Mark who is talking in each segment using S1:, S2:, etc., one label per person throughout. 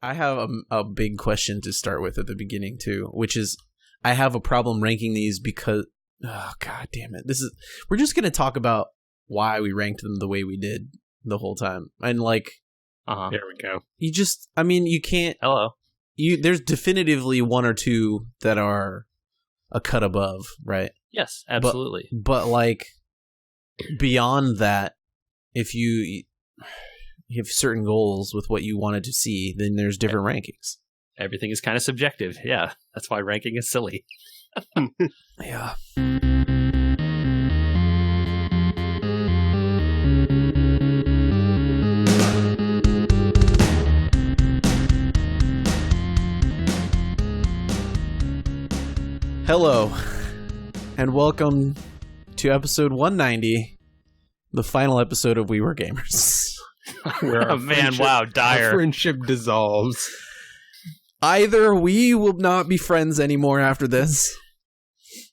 S1: I have a big question to start with at the beginning too, which is I have a problem ranking these because god damn it. We're just going to talk about why we ranked them the way we did the whole time. And like
S2: There we go.
S1: You can't there's definitively one or two that are a cut above, right?
S3: Yes, absolutely.
S1: But like beyond that, if you have certain goals with what you wanted to see, then there's different rankings.
S3: Everything is kind of subjective. Yeah, that's why ranking is silly.
S1: Yeah. Hello, and welcome to episode 190, the final episode of We Were Gamers.
S3: Oh man, wow, dire.
S2: Our friendship dissolves.
S1: Either we will not be friends anymore after this,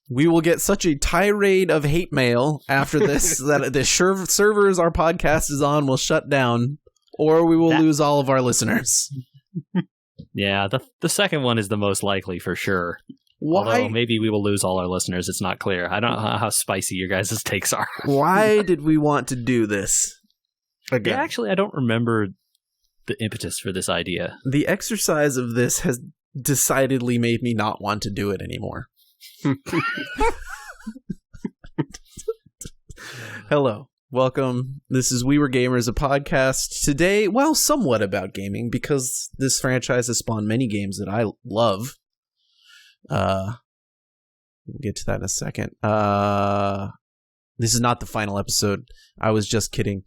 S1: we will get such a tirade of hate mail after this that the servers our podcast is on will shut down, or we will lose all of our listeners.
S3: Yeah, the second one is the most likely for sure.
S1: Why?
S3: Although maybe we will lose all our listeners. It's not clear. I don't know how spicy your guys' takes are.
S1: Why did we want to do this? Again.
S3: Yeah, actually, I don't remember the impetus for this idea.
S1: The exercise of this has decidedly made me not want to do it anymore. Hello. Welcome. This is We Were Gamers, a podcast today, well, somewhat about gaming, because this franchise has spawned many games that I love. We'll get to that in a second. This is not the final episode. I was just kidding.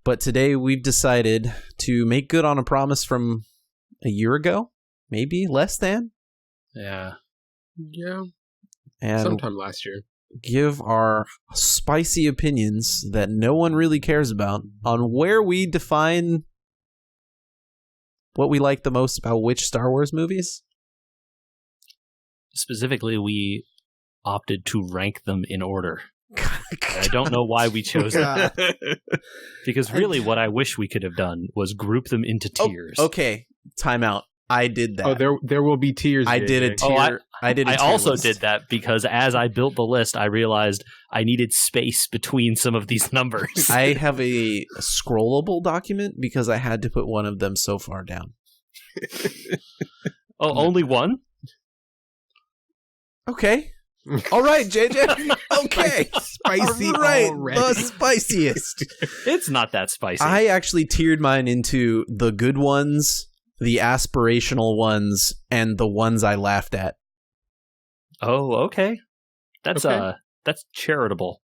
S1: But today we've decided to make good on a promise from a year ago, maybe less than.
S3: Yeah.
S1: And
S2: sometime last year.
S1: Give our spicy opinions that no one really cares about on where we define what we like the most about which Star Wars movies.
S3: Specifically, we opted to rank them in order. I don't know why we chose that. Because really what I wish we could have done was group them into tiers.
S1: Okay, time out. I did that.
S2: Oh, there will be tiers.
S1: I did a tier.
S3: I also did that because as I built the list, I realized I needed space between some of these numbers.
S1: I have a scrollable document because I had to put one of them so far down.
S3: Oh, only one?
S1: Okay. All right, JJ. Okay.
S2: Spicy
S1: All right,
S2: already.
S1: the spiciest.
S3: It's not that spicy.
S1: I actually tiered mine into the good ones, the aspirational ones, and the ones I laughed at.
S3: Oh, okay. That's charitable.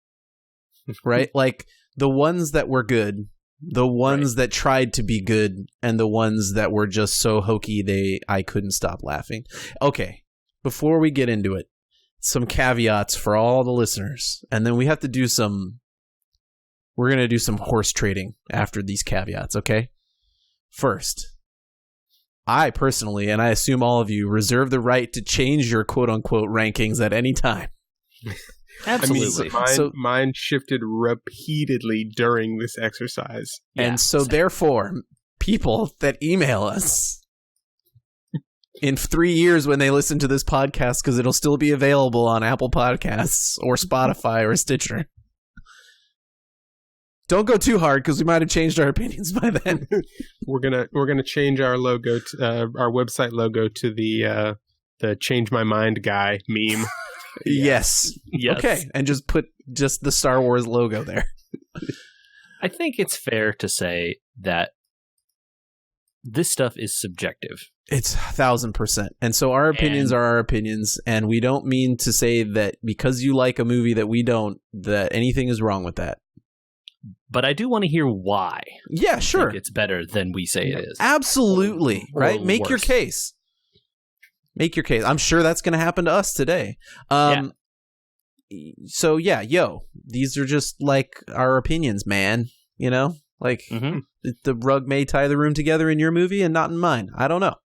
S1: Right? Like the ones that were good, the ones that tried to be good, and the ones that were just so hokey I couldn't stop laughing. Okay. Before we get into it, some caveats for all the listeners, and then we have to we're going to do some horse trading after these caveats, okay? First, I personally, and I assume all of you, reserve the right to change your quote-unquote rankings at any time.
S3: Absolutely.
S2: I mean, mine shifted repeatedly during this exercise.
S1: And so therefore, people that email us in 3 years when they listen to this podcast, because it'll still be available on Apple Podcasts or Spotify or Stitcher. Don't go too hard because we might have changed our opinions by then.
S2: We're gonna change our logo, our website logo, to the "Change My Mind" guy meme.
S1: Yes. Okay, and just put the Star Wars logo there.
S3: I think it's fair to say that this stuff is subjective.
S1: It's 1,000%. And so our opinions are our opinions, and we don't mean to say that because you like a movie that we don't, that anything is wrong with that.
S3: But I do want to hear why.
S1: Yeah, sure.
S3: It's better than we say it is.
S1: Absolutely, right? Make your case. Make your case. I'm sure that's going to happen to us today. So, these are just like our opinions, man. You know? Like, the rug may tie the room together in your movie and not in mine. I don't know.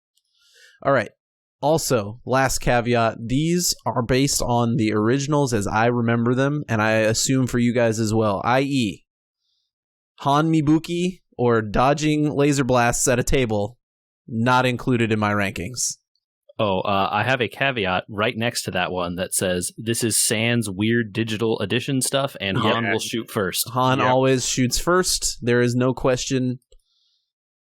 S1: All right. Also, last caveat, these are based on the originals as I remember them, and I assume for you guys as well, i.e. Han Mibuki or dodging laser blasts at a table not included in my rankings.
S3: Oh, I have a caveat right next to that one that says this is Sans weird digital edition stuff, and Han will shoot first.
S1: Han always shoots first. There is no question.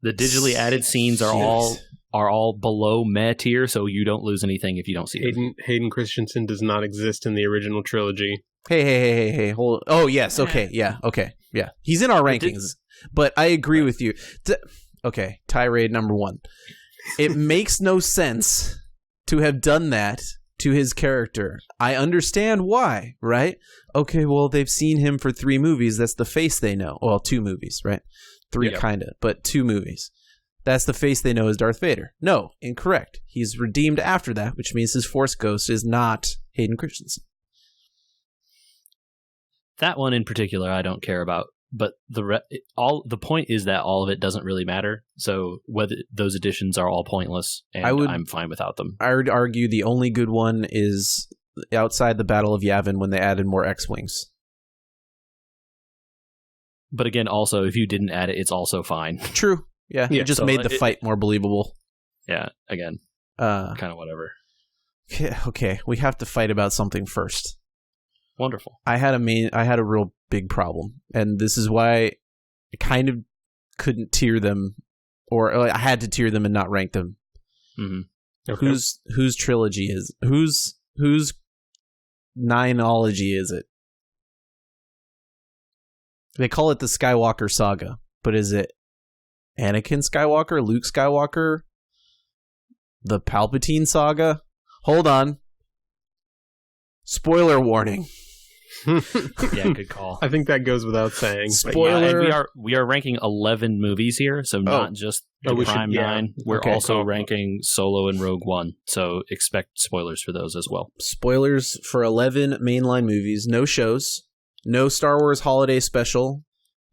S3: The digitally added scenes are all below meh tier, so you don't lose anything if you don't see them.
S2: Hayden Christensen does not exist in the original trilogy.
S1: Hey, hold. Oh, yes, okay, yeah, he's in our rankings, but I agree with you. Okay, tirade number 1. It makes no sense to have done that to his character. I understand why, right? Okay, well, they've seen him for 3 movies. That's the face they know. Well, 2 movies, right? 3 kind of, but 2 movies. That's the face they know as Darth Vader. No, incorrect. He's redeemed after that, which means his Force ghost is not Hayden Christensen.
S3: That one in particular, I don't care about. But the point is that all of it doesn't really matter. So whether those additions are all pointless, and I'm fine without them.
S1: I would argue the only good one is outside the Battle of Yavin when they added more X-Wings.
S3: But again, also, if you didn't add it, it's also fine.
S1: True. Yeah. It just made the fight more believable.
S3: Yeah, again, kind of whatever.
S1: Okay, we have to fight about something first.
S3: Wonderful.
S1: I had a real big problem, and this is why I kind of couldn't tier them, or I had to tier them and not rank them.
S3: Mm-hmm.
S1: Okay. Whose trilogy is whose nineology is it? They call it the Skywalker saga, but is it Anakin Skywalker, Luke Skywalker, the Palpatine saga? Hold on. Spoiler warning.
S3: Yeah, good call.
S2: I think that goes without saying.
S1: Spoiler.
S3: Yeah, we are ranking 11 movies here, so not just the Prime 9. We're also ranking Solo and Rogue One, so expect spoilers for those as well.
S1: Spoilers for 11 mainline movies, no shows, no Star Wars Holiday Special,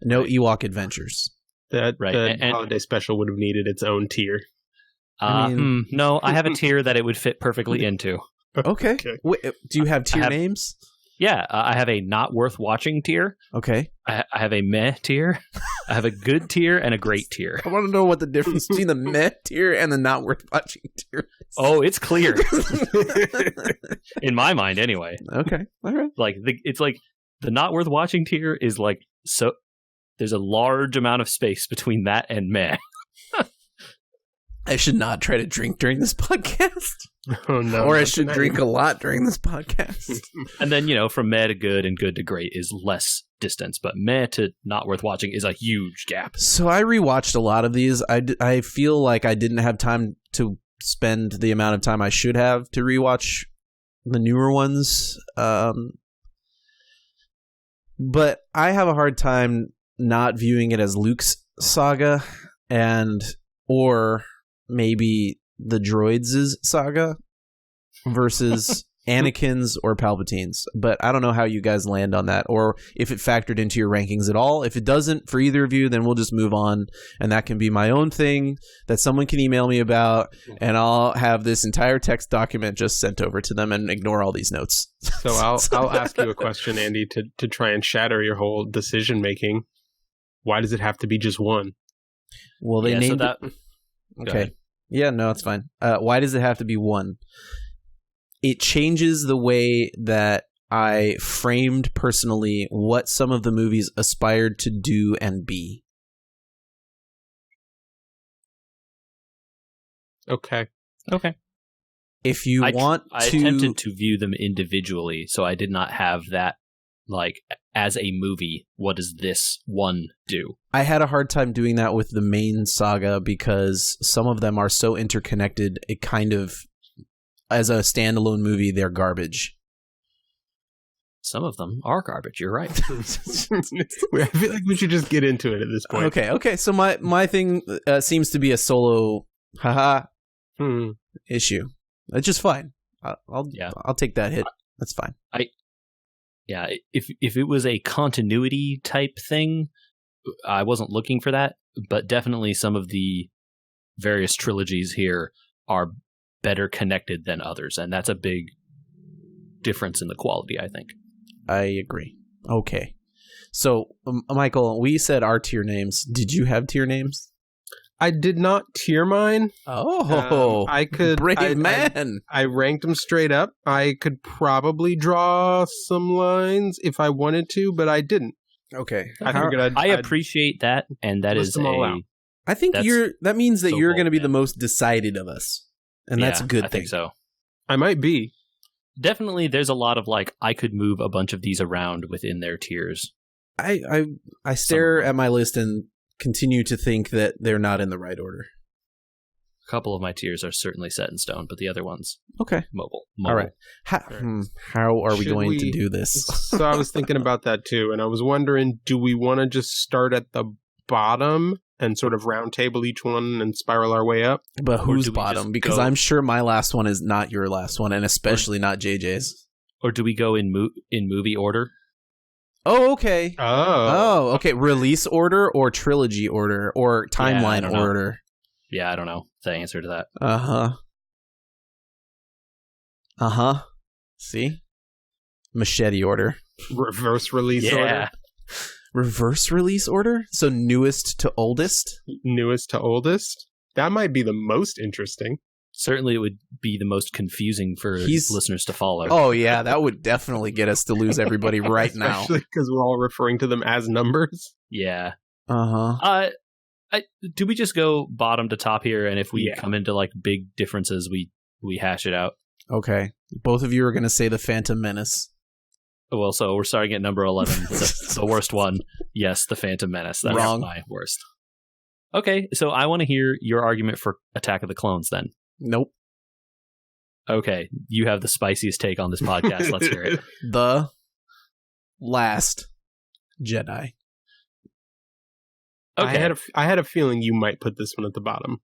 S1: no Ewok Adventures.
S2: That Holiday Special would have needed its own tier.
S3: No, I have a tier that it would fit perfectly into.
S1: Okay. Wait, do you have tier names?
S3: Yeah, I have a not worth watching tier.
S1: Okay.
S3: I have a meh tier. I have a good tier and a great tier.
S1: I want to know what the difference between the meh tier and the not worth watching tier is.
S3: Oh, it's clear. In my mind, anyway.
S1: Okay. All right.
S3: Like it's like the not worth watching tier is like so. There's a large amount of space between that and meh.
S1: I should not try to drink during this podcast.
S2: Oh, no.
S1: Or I should drink a lot during this podcast.
S3: And then, from meh to good and good to great is less distance, but meh to not worth watching is a huge gap.
S1: So I rewatched a lot of these. I feel like I didn't have time to spend the amount of time I should have to rewatch the newer ones. But I have a hard time not viewing it as Luke's saga or maybe the droids' saga versus Anakin's or Palpatine's. But I don't know how you guys land on that, or if it factored into your rankings at all. If it doesn't for either of you, then we'll just move on, and that can be my own thing that someone can email me about, and I'll have this entire text document just sent over to them and ignore all these notes.
S2: So I'll ask you a question, Andy, to try and shatter your whole decision making. Why does it have to be just one?
S1: Well, they named it. Okay. Yeah, no, it's fine. Why does it have to be one? It changes the way that I framed personally what some of the movies aspired to do and be.
S2: Okay.
S1: If you
S3: I
S1: to...
S3: attempted to view them individually, so I did not have that, as a movie, what does this one do?
S1: I had a hard time doing that with the main saga because some of them are so interconnected, it kind of, as a standalone movie, they're garbage.
S3: Some of them are garbage, you're right.
S2: I feel like we should just get into it at this point.
S1: Okay, so my thing seems to be a Solo issue. It's just fine. I'll take that hit. That's fine.
S3: Yeah, if it was a continuity type thing, I wasn't looking for that, but definitely some of the various trilogies here are better connected than others, and that's a big difference in the quality, I think.
S1: I agree. Okay. So, Michael, we said our tier names. Did you have tier names?
S2: I did not tier mine.
S1: Oh,
S2: I could
S1: brave man.
S2: I ranked them straight up. I could probably draw some lines if I wanted to, but I didn't.
S1: Okay.
S2: I figured
S3: I appreciate that, and that
S2: list
S3: is
S2: them all out.
S1: I think that means that
S3: so
S1: you're going to
S3: bold,
S1: be the most decided of us. And that's a good
S3: I
S1: thing.
S3: think so.
S2: I might be.
S3: Definitely, there's a lot of like I could move a bunch of these around within their tiers.
S1: I stare at my list and continue to think that they're not in the right order.
S3: A couple of my tiers are certainly set in stone, but the other ones,
S1: Okay.
S3: mobile.
S1: All right. How are we
S2: Should
S1: going to
S2: we-
S1: do this?
S2: So I was thinking about that too, and I was wondering, do we want to just start at the bottom and sort of round table each one and spiral our way up?
S1: But
S3: Or
S1: who's
S3: do we
S1: bottom?
S3: just
S1: Because
S3: go-
S1: I'm sure my last one is not your last one, and especially not JJ's.
S3: Or do we go in movie order?
S1: Oh, okay.
S2: Oh.
S1: Okay. Release order or trilogy order or timeline
S3: don't know.
S1: order.
S3: Yeah, I don't know the answer to that.
S1: See? Machete order.
S2: Reverse release order.
S1: Reverse release order? So newest to oldest?
S2: Newest to oldest. That might be the most interesting.
S3: Certainly, it would be the most confusing for listeners to follow.
S1: Oh, yeah. That would definitely get us to lose everybody right now.
S2: Especially because we're all referring to them as numbers.
S3: Yeah.
S1: Uh-huh.
S3: Do we just go bottom to top here, and if we
S2: Yeah.
S3: come into like big differences, we hash it out?
S1: Okay. Both of you are going to say the Phantom Menace.
S3: Well, so we're starting at number 11, the worst one. Yes, the Phantom Menace. That's
S1: Wrong.
S3: my worst. Okay, so I want to hear your argument for Attack of the Clones then.
S1: Nope.
S3: Okay, you have the spiciest take on this podcast. Let's hear it.
S1: The Last Jedi.
S3: Okay,
S2: I had a feeling you might put this one at the bottom.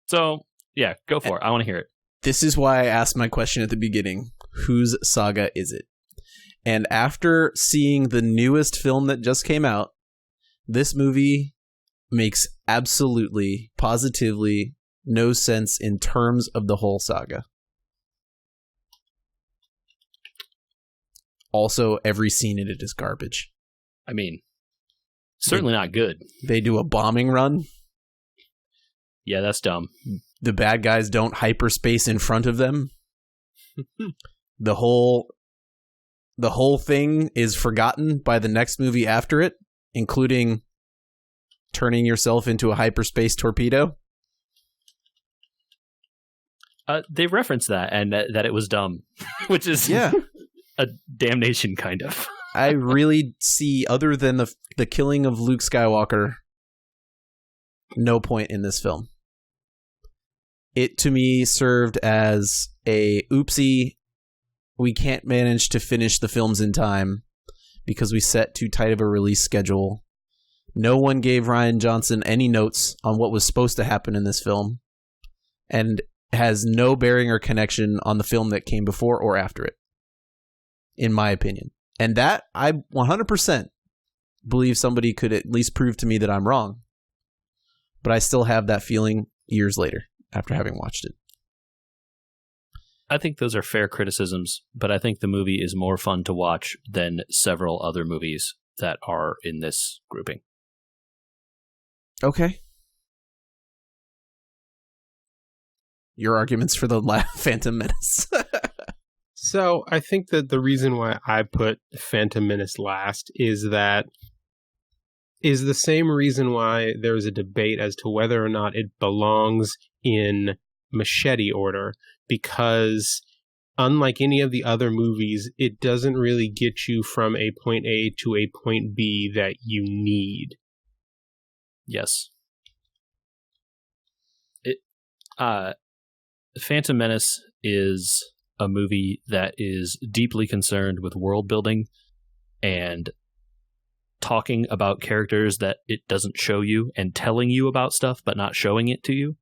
S3: so yeah, go for it. I want to hear it.
S1: This is why I asked my question at the beginning. Whose saga is it? And after seeing the newest film that just came out, this movie makes absolutely, positively no sense in terms of the whole saga. Also, every scene in it is garbage.
S3: I mean, certainly not good.
S1: They do a bombing run.
S3: Yeah, that's dumb.
S1: The bad guys don't hyperspace in front of them. The whole thing is forgotten by the next movie after it, including turning yourself into a hyperspace torpedo.
S3: They referenced that and that it was dumb, which is
S1: Yeah.
S3: a damnation kind of.
S1: I really see, other than the killing of Luke Skywalker, no point in this film. It, to me, served as a oopsie. We can't manage to finish the films in time because we set too tight of a release schedule. No one gave Rian Johnson any notes on what was supposed to happen in this film, and has no bearing or connection on the film that came before or after it, in my opinion. And that, I 100% believe somebody could at least prove to me that I'm wrong. But I still have that feeling years later after having watched it.
S3: I think those are fair criticisms, but I think the movie is more fun to watch than several other movies that are in this grouping.
S1: Okay. Your arguments for the Phantom Menace.
S2: So I think that the reason why I put Phantom Menace last is the same reason why there's a debate as to whether or not it belongs in Machete order, because unlike any of the other movies, it doesn't really get you from a point A to a point B that you need.
S3: Yes. Phantom Menace is a movie that is deeply concerned with world building and talking about characters that it doesn't show you and telling you about stuff but not showing it to you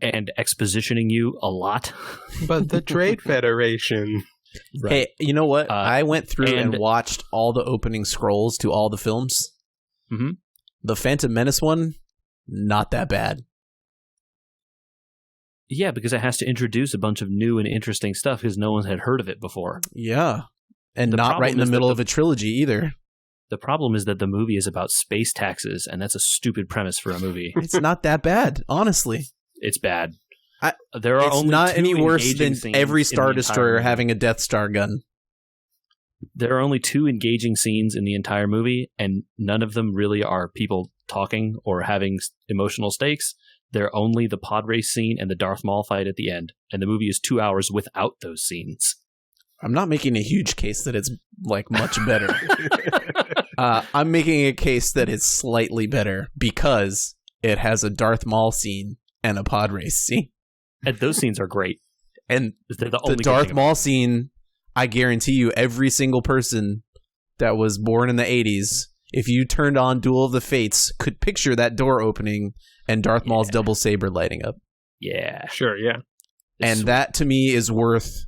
S3: and expositioning you a lot.
S2: But the Trade Federation.
S1: Hey, you know what? I went through and
S3: and-
S1: watched all the opening scrolls to all the films.
S3: Mhm.
S1: The Phantom Menace one, not that bad.
S3: Yeah, because it has to introduce a bunch of new and interesting stuff because no one had heard of it before.
S1: Yeah. And
S3: The
S1: not right
S3: problem
S1: in the
S3: is that
S1: middle
S3: the-
S1: of a trilogy either.
S3: The problem is that the movie is about space taxes, and that's a stupid premise for a movie.
S1: It's not that bad, honestly.
S3: It's bad.
S1: It's
S3: only
S1: not
S3: two
S1: any worse
S3: engaging
S1: than
S3: scenes
S1: every
S3: in
S1: Star
S3: the entire
S1: Destroyer
S3: movie.
S1: having a Death Star gun.
S3: There are only 2 engaging scenes in the entire movie, and none of them really are people talking or having emotional stakes. They're only the pod race scene and the Darth Maul fight at the end, and the movie is 2 hours without those scenes.
S1: I'm not making a huge case that it's like much better. I'm making a case that it's slightly better because it has a Darth Maul scene and a pod race scene.
S3: And those scenes are great.
S1: And
S3: They're the
S1: the
S3: only good
S1: Darth
S3: thing about
S1: Maul scene, I guarantee you, every single person that was born in the 80s, if you turned on Duel of the Fates, could picture that door opening and Darth Maul's double saber lighting up.
S3: Yeah.
S2: Sure, yeah.
S1: And
S3: Sweet.
S1: that, to me, is worth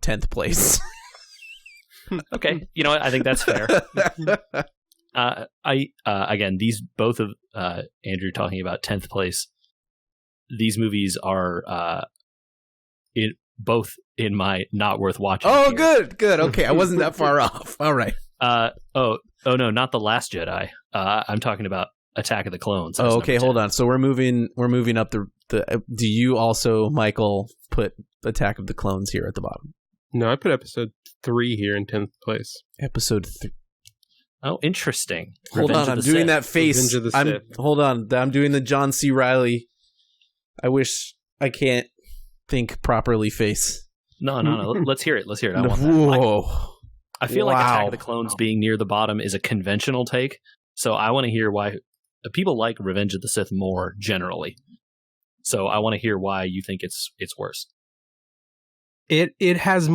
S1: 10th place.
S3: Okay, you know what? I think that's fair. Again, these both of Andrew talking about 10th place. These movies are both in my not worth watching.
S1: Oh,
S3: tier.
S1: good. Okay, I wasn't that far off. All right.
S3: Oh no, not The Last Jedi. I'm talking about Attack of the Clones.
S1: Oh, okay. Hold on. So we're moving up the. Do you also, Michael, put Attack of the Clones here at the bottom?
S2: No, I put episode 3 here in 10th place.
S1: Episode 3.
S3: Oh, interesting.
S1: Hold
S3: Revenge
S1: on,
S3: of
S1: I'm
S3: the
S1: doing
S3: Sith.
S1: that face.
S2: Revenge of the Sith.
S1: Hold on, I'm doing the John C. Reilly. I wish I can't think properly face.
S3: No. Let's hear it. I want that.
S1: Whoa.
S3: I feel like
S1: Wow.
S3: Attack of the Clones being near the bottom is a conventional take, so I want to hear why people like Revenge of the Sith more generally. So I want to hear why you think it's worse.
S2: It has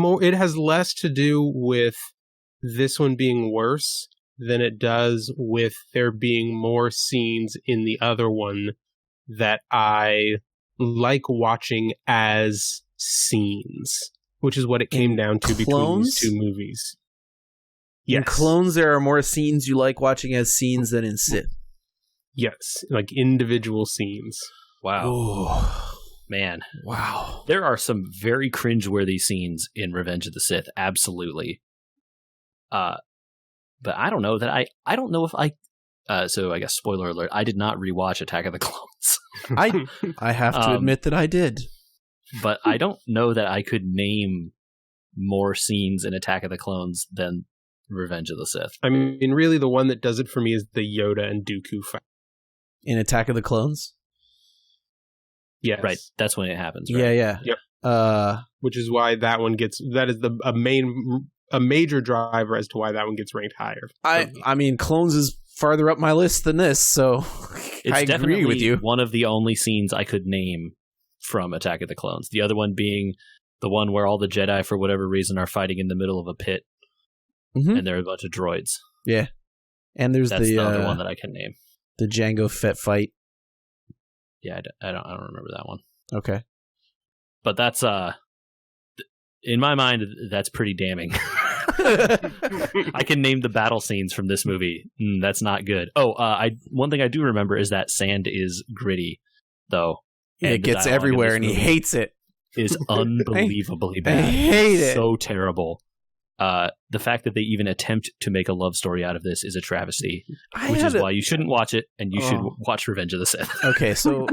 S2: less to do with this one being worse than it does with there being more scenes in the other one that I like watching as scenes, which is what it came down to between
S1: Clones?
S2: these two movies.
S1: In Clones, there are more scenes you like watching as scenes than in Sith.
S2: Yes, like individual scenes.
S3: Wow,
S1: Oh,
S3: man.
S1: wow.
S3: There are some very cringeworthy scenes in Revenge of the Sith, absolutely. But I don't know that I don't know if so I guess spoiler alert, I did not rewatch Attack of the Clones.
S1: I have to admit that I did.
S3: But I don't know that I could name more scenes in Attack of the Clones than Revenge of the Sith.
S2: I mean, really, the one that does it for me is the Yoda and Dooku fight.
S1: In Attack of the Clones?
S2: Yes.
S3: Right, that's when it happens. Right?
S1: Yeah.
S2: Yep. Which is why that one gets, that is a major driver as to why that one gets ranked higher.
S1: I mean, Clones is farther up my list than this, so
S3: It's
S1: I agree
S3: definitely
S1: with you.
S3: one of the only scenes I could name from Attack of the Clones. The other one being the one where all the Jedi, for whatever reason, are fighting in the middle of a pit,
S1: Mhm.
S3: and there are a bunch of droids.
S1: Yeah. And there's
S3: That's the other one that I can name.
S1: the Jango Fett fight.
S3: Yeah, I don't remember that one.
S1: Okay.
S3: But that's in my mind, that's pretty damning. I can name the battle scenes from this movie. That's not good. Oh, one thing I do remember is that sand is gritty, though.
S1: It
S3: And the
S1: gets
S3: dialogue in
S1: everywhere
S3: this
S1: and he
S3: movie
S1: hates it.
S3: is unbelievably
S1: I
S3: bad.
S1: hate it.
S3: So terrible. The fact that they even attempt to make a love story out of this is a travesty, which is why you shouldn't watch it, and you should watch Revenge of the Sith.
S1: Okay, so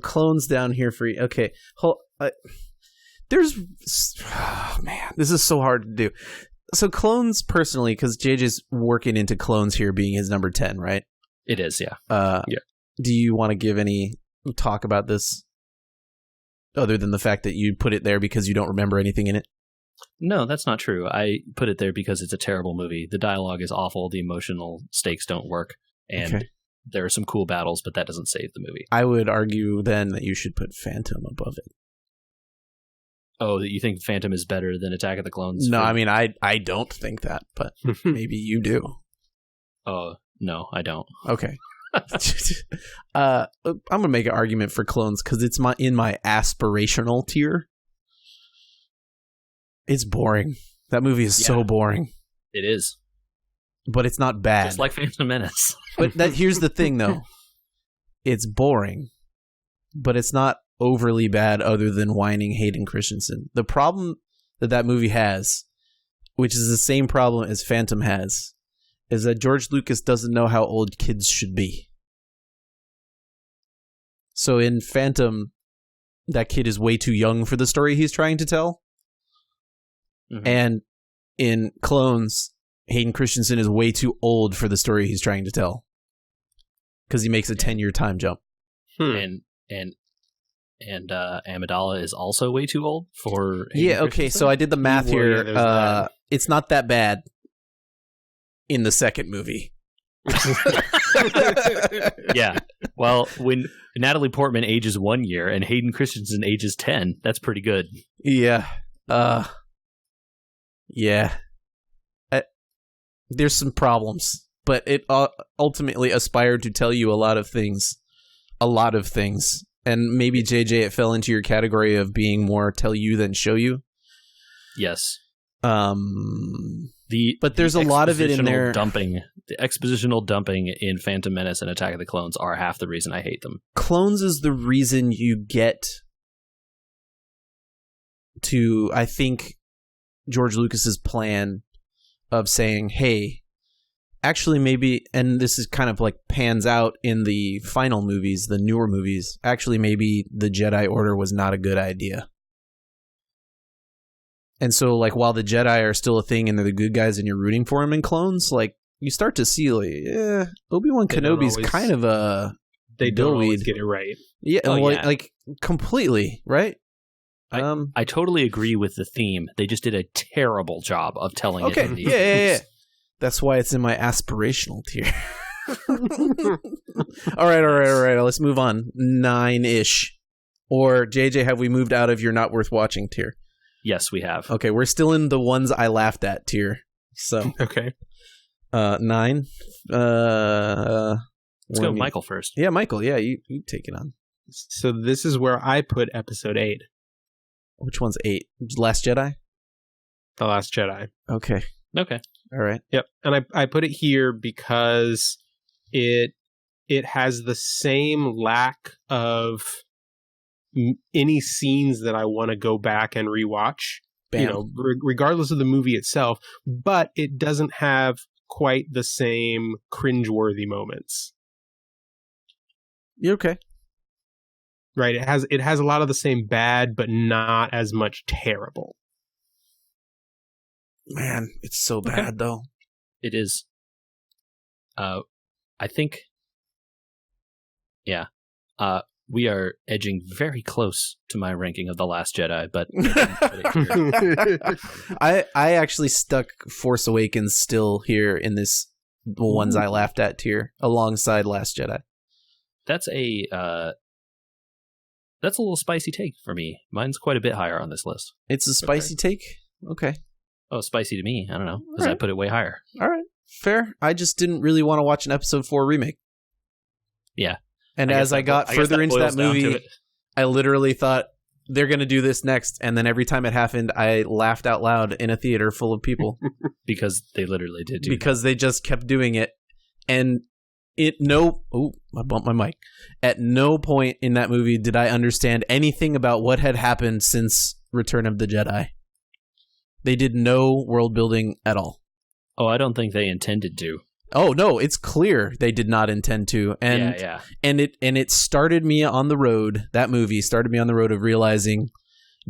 S1: Clones down here for you. Okay, there's man, this is so hard to do. So Clones, personally, because JJ's working into Clones here being his number 10, right?
S3: It is, yeah.
S2: Yeah.
S1: Do you want to give any talk about this other than the fact that you put it there because you don't remember anything in it?
S3: No, that's not true. I put it there because it's a terrible movie. The dialogue is awful. The emotional stakes don't work. And
S1: Okay.
S3: there are some cool battles, but that doesn't save the movie.
S1: I would argue then that you should put Phantom above it.
S3: Oh, you think Phantom is better than Attack of the Clones?
S1: No, I mean, I don't think that, but maybe you do.
S3: Oh, no, I don't.
S1: Okay. I'm gonna make an argument for Clones because it's in my aspirational tier. It's boring. That movie is so boring,
S3: It is.
S1: but it's not bad.
S3: It's like Phantom Menace.
S1: But here's the thing, though. It's boring, but it's not overly bad other than whining Hayden Christensen. The problem that movie has, which is the same problem as Phantom has, is that George Lucas doesn't know how old kids should be. So in Phantom, that kid is way too young for the story he's trying to tell.
S3: Mhm.
S1: And in Clones, Hayden Christensen is way too old for the story he's trying to tell. Because he makes a 10-year time jump.
S2: Hmm.
S3: And Amidala is also way too old for. Hayden
S1: Yeah, okay,
S3: Christensen?
S1: so I did the math
S2: Well,
S1: here.
S2: yeah, there's that.
S1: It's not that bad in the second movie.
S3: Yeah. Well, when Natalie Portman ages 1 year and Hayden Christensen ages 10, that's pretty good.
S1: Yeah. Yeah. There's some problems, but it ultimately aspired to tell you a lot of things. A lot of things. And maybe, JJ, it fell into your category of being more tell you than show you.
S3: Yes.
S1: But there's a lot of it in there.
S3: The expositional dumping in Phantom Menace and Attack of the Clones are half the reason I hate them.
S1: Clones is the reason you get to, I think, George Lucas's plan of saying, hey, actually maybe, and this is kind of like pans out in the final movies, the newer movies, actually maybe the Jedi Order was not a good idea. And so, like, while the Jedi are still a thing and they're the good guys and you're rooting for them in Clones, like, you start to see, like, Obi-Wan
S2: They don't
S1: Kenobi's
S2: always-
S1: kind of a...
S2: They don't always
S1: Dillweed.
S2: get it right.
S1: Yeah,
S3: Oh,
S1: well,
S3: yeah.
S1: like, completely, right?
S3: I totally agree with the theme. They just did a terrible job of telling it.
S1: Okay,
S3: in these
S1: yeah.
S3: movies.
S1: That's why it's in my aspirational tier. All right. Let's move on. 9-ish. Or, JJ, have we moved out of your not worth watching tier?
S3: Yes, we have.
S1: Okay, we're still in the ones I laughed at tier. So,
S2: Okay.
S1: 9.
S3: Let's go with Michael first.
S1: Yeah, Michael. Yeah, you take it on.
S2: So this is where I put episode 8,
S1: Which one's 8? Last Jedi?
S2: The Last Jedi.
S1: Okay.
S3: Okay.
S1: All right.
S2: Yep. And I put it here because it has the same lack of any scenes that I want to go back and rewatch,
S1: Bam.
S2: you know, regardless of the movie itself, but it doesn't have quite the same cringeworthy moments.
S1: You okay?
S2: Right? It has a lot of the same bad, but not as much terrible.
S1: Man, it's so bad, though.
S3: It is. I think. Yeah. We are edging very close to my ranking of The Last Jedi, but
S1: I actually stuck Force Awakens still here in this the ones I laughed at tier alongside Last Jedi.
S3: that's a little spicy take for me. Mine's quite a bit higher on this list.
S1: It's a spicy take. Okay.
S3: Oh, spicy to me. I don't know, because I
S1: Alright.
S3: put it way higher.
S1: All right. Fair. I just didn't really want to watch an episode 4 remake.
S3: Yeah.
S1: And
S3: I
S1: as
S3: guess
S1: I got
S3: guess
S1: further into
S3: boils
S1: that
S3: down to
S1: movie,
S3: it.
S1: I literally thought they're going to do this next. And then every time it happened, I laughed out loud in a theater full of people
S3: Because they literally did do
S1: because they just kept doing it. And I bumped my mic. At no point in that movie did I understand anything about what had happened since Return of the Jedi. They did no world building at all.
S3: Oh, I don't think they intended to.
S1: Oh no, it's clear they did not intend to. And
S3: yeah.
S1: and it started me on the road. That movie started me on the road of realizing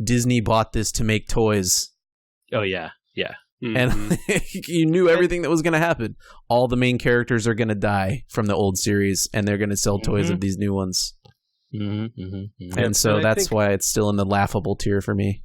S1: Disney bought this to make toys.
S3: Oh, yeah. Yeah.
S2: Mhm.
S1: And you knew everything that was going to happen. All the main characters are going to die from the old series, and they're going to sell toys of these new ones.
S3: Mm-hmm, mm-hmm.
S1: And so
S2: And I
S1: that's
S2: think-
S1: why it's still in the laughable tier for me.